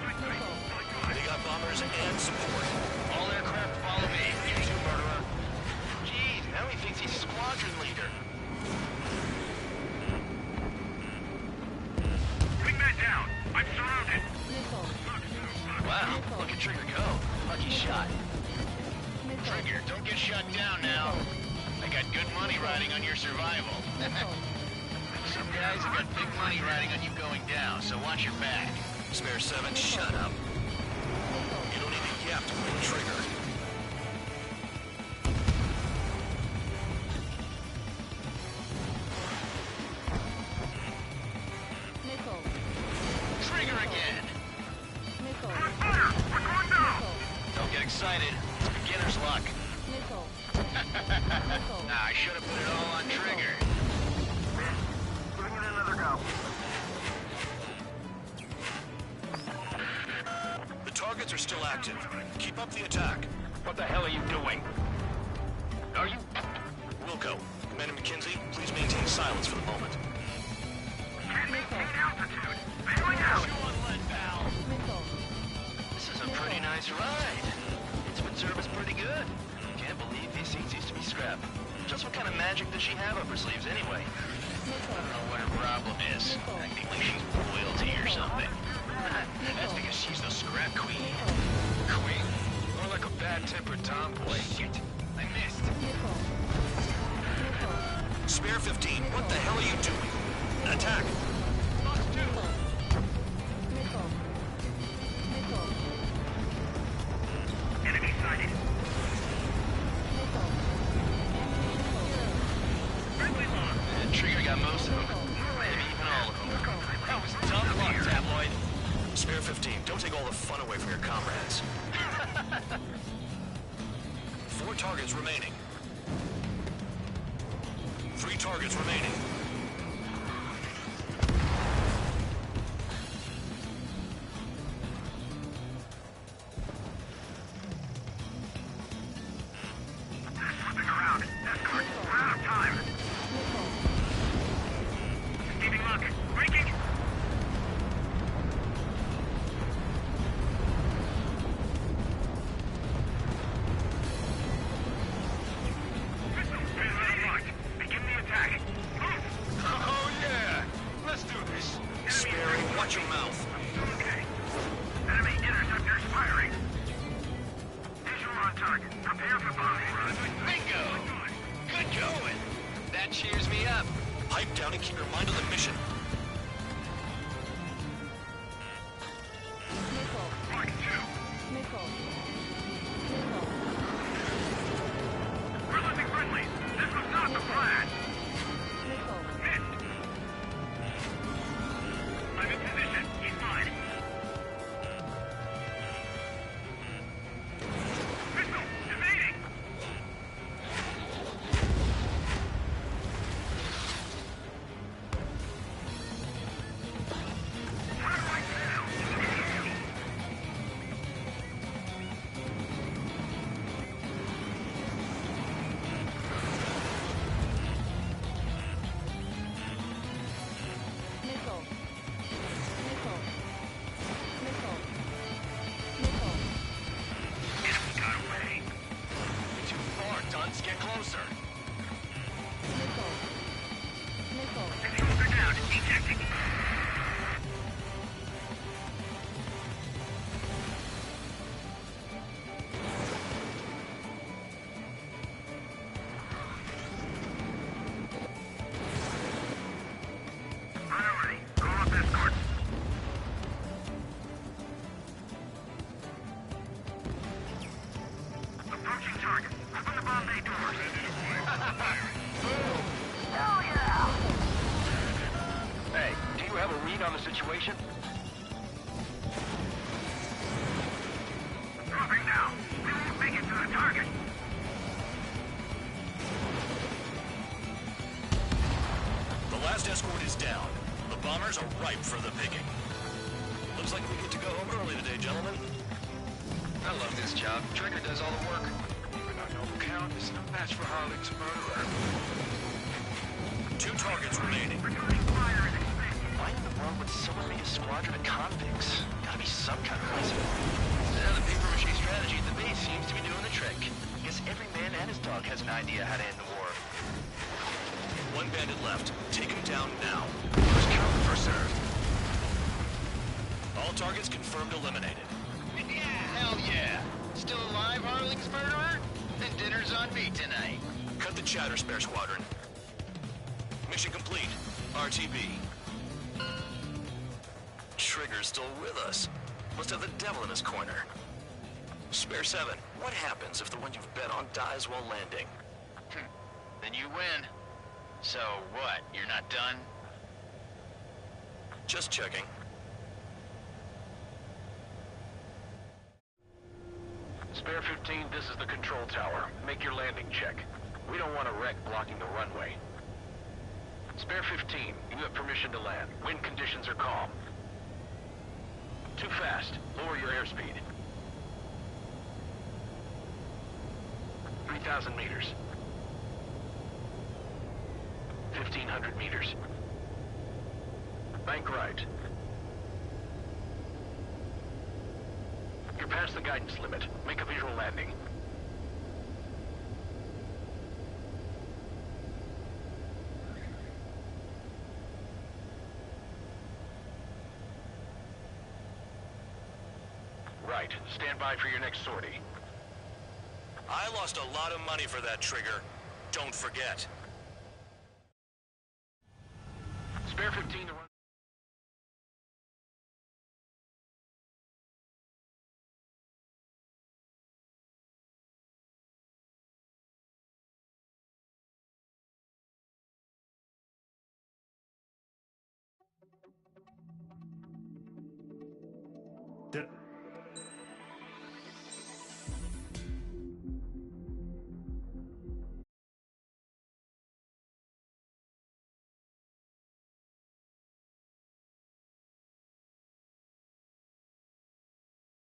They got bombers and support. All aircraft follow me. You too, murderer. Jeez, now he thinks he's squadron leader. Wingman down. I'm surrounded. Wow, look at Trigger go. Lucky shot. Trigger, don't get shut down now. I got good money riding on your survival. Some guys have got big money riding on you going down, so watch your back. Spare 7, shut up. You don't need a yap to pull the trigger. Missile. Trigger again. Missile. We're going down. Don't get excited. It's beginner's luck. Missile. Nah, I should have put it all on Trigger. Giving it another go. The targets are still active. Keep up the attack. What the hell are you doing? Are you... Wilco, Commander McKenzie, please maintain silence for the moment. Can't maintain altitude. Bailing out. This is a pretty nice ride. Instrument service pretty good. Can't believe these seats used to be scrap. Just what kind of magic does she have up her sleeves anyway? I don't know what her problem is. Acting like she's royalty or something. That's because she's the scrap queen. Queen? More like a bad-tempered tomboy. Shit, I missed. Spare 15, what the hell are you doing? Attack! Enemy sighted. Friendly lock. And Trigger got most of them. Maybe even all of them. That was tough luck, Tabloid. Spare 15, don't take all the fun away from your comrades. 4 targets remaining. 3 targets remaining. Slipping around. Escort. We're out of time. Receiving luck. Breaking. Pistol. Reload locked. Begin the attack. Move. Oh, yeah! Let's do this. Sperry, watch your mouth. Okay. Enemy interceptors firing. Visual on target. Prepare for bombing run. Bingo! Good going. That cheers me up. Pipe down and keep your mind on the mission. Mark 2. We're losing friendlies. This was not the plan. Missed. I'm in position. He's mine. Pistol. Evading. situation? Dropping now. We won't make it to the target. The last escort is down. The bombers are ripe for the picking. Looks like we get to go home early today, gentlemen. I love this job. Trigger does all the work. Even our noble count is no match for Harling's murderer. 2 targets remaining. Why in the world would someone make a squadron of convicts? Gotta be some kind of reason. The paper-mache strategy at the base seems to be doing the trick. Guess every man and his dog has an idea how to end the war. 1 bandit left. Take him down now. First come, first served. All targets confirmed eliminated. Hell yeah! Still alive, Harling's murderer? Then dinner's on me tonight. Cut the chatter, Spare Squadron. Mission complete. RTB. Trigger's still with us. Must have the devil in his corner. Spare 7, what happens if the one you've bet on dies while landing? Then you win. So what, you're not done? Just checking. Spare 15, this is the control tower. Make your landing check. We don't want a wreck blocking the runway. Spare 15, you have permission to land. Wind conditions are calm. Too fast. Lower your airspeed. 3,000 meters. 1,500 meters. Bank right. You're past the guidance limit. Make a visual landing. Right. Stand by for your next sortie. I lost a lot of money for that, Trigger. Don't forget. Spare 15 to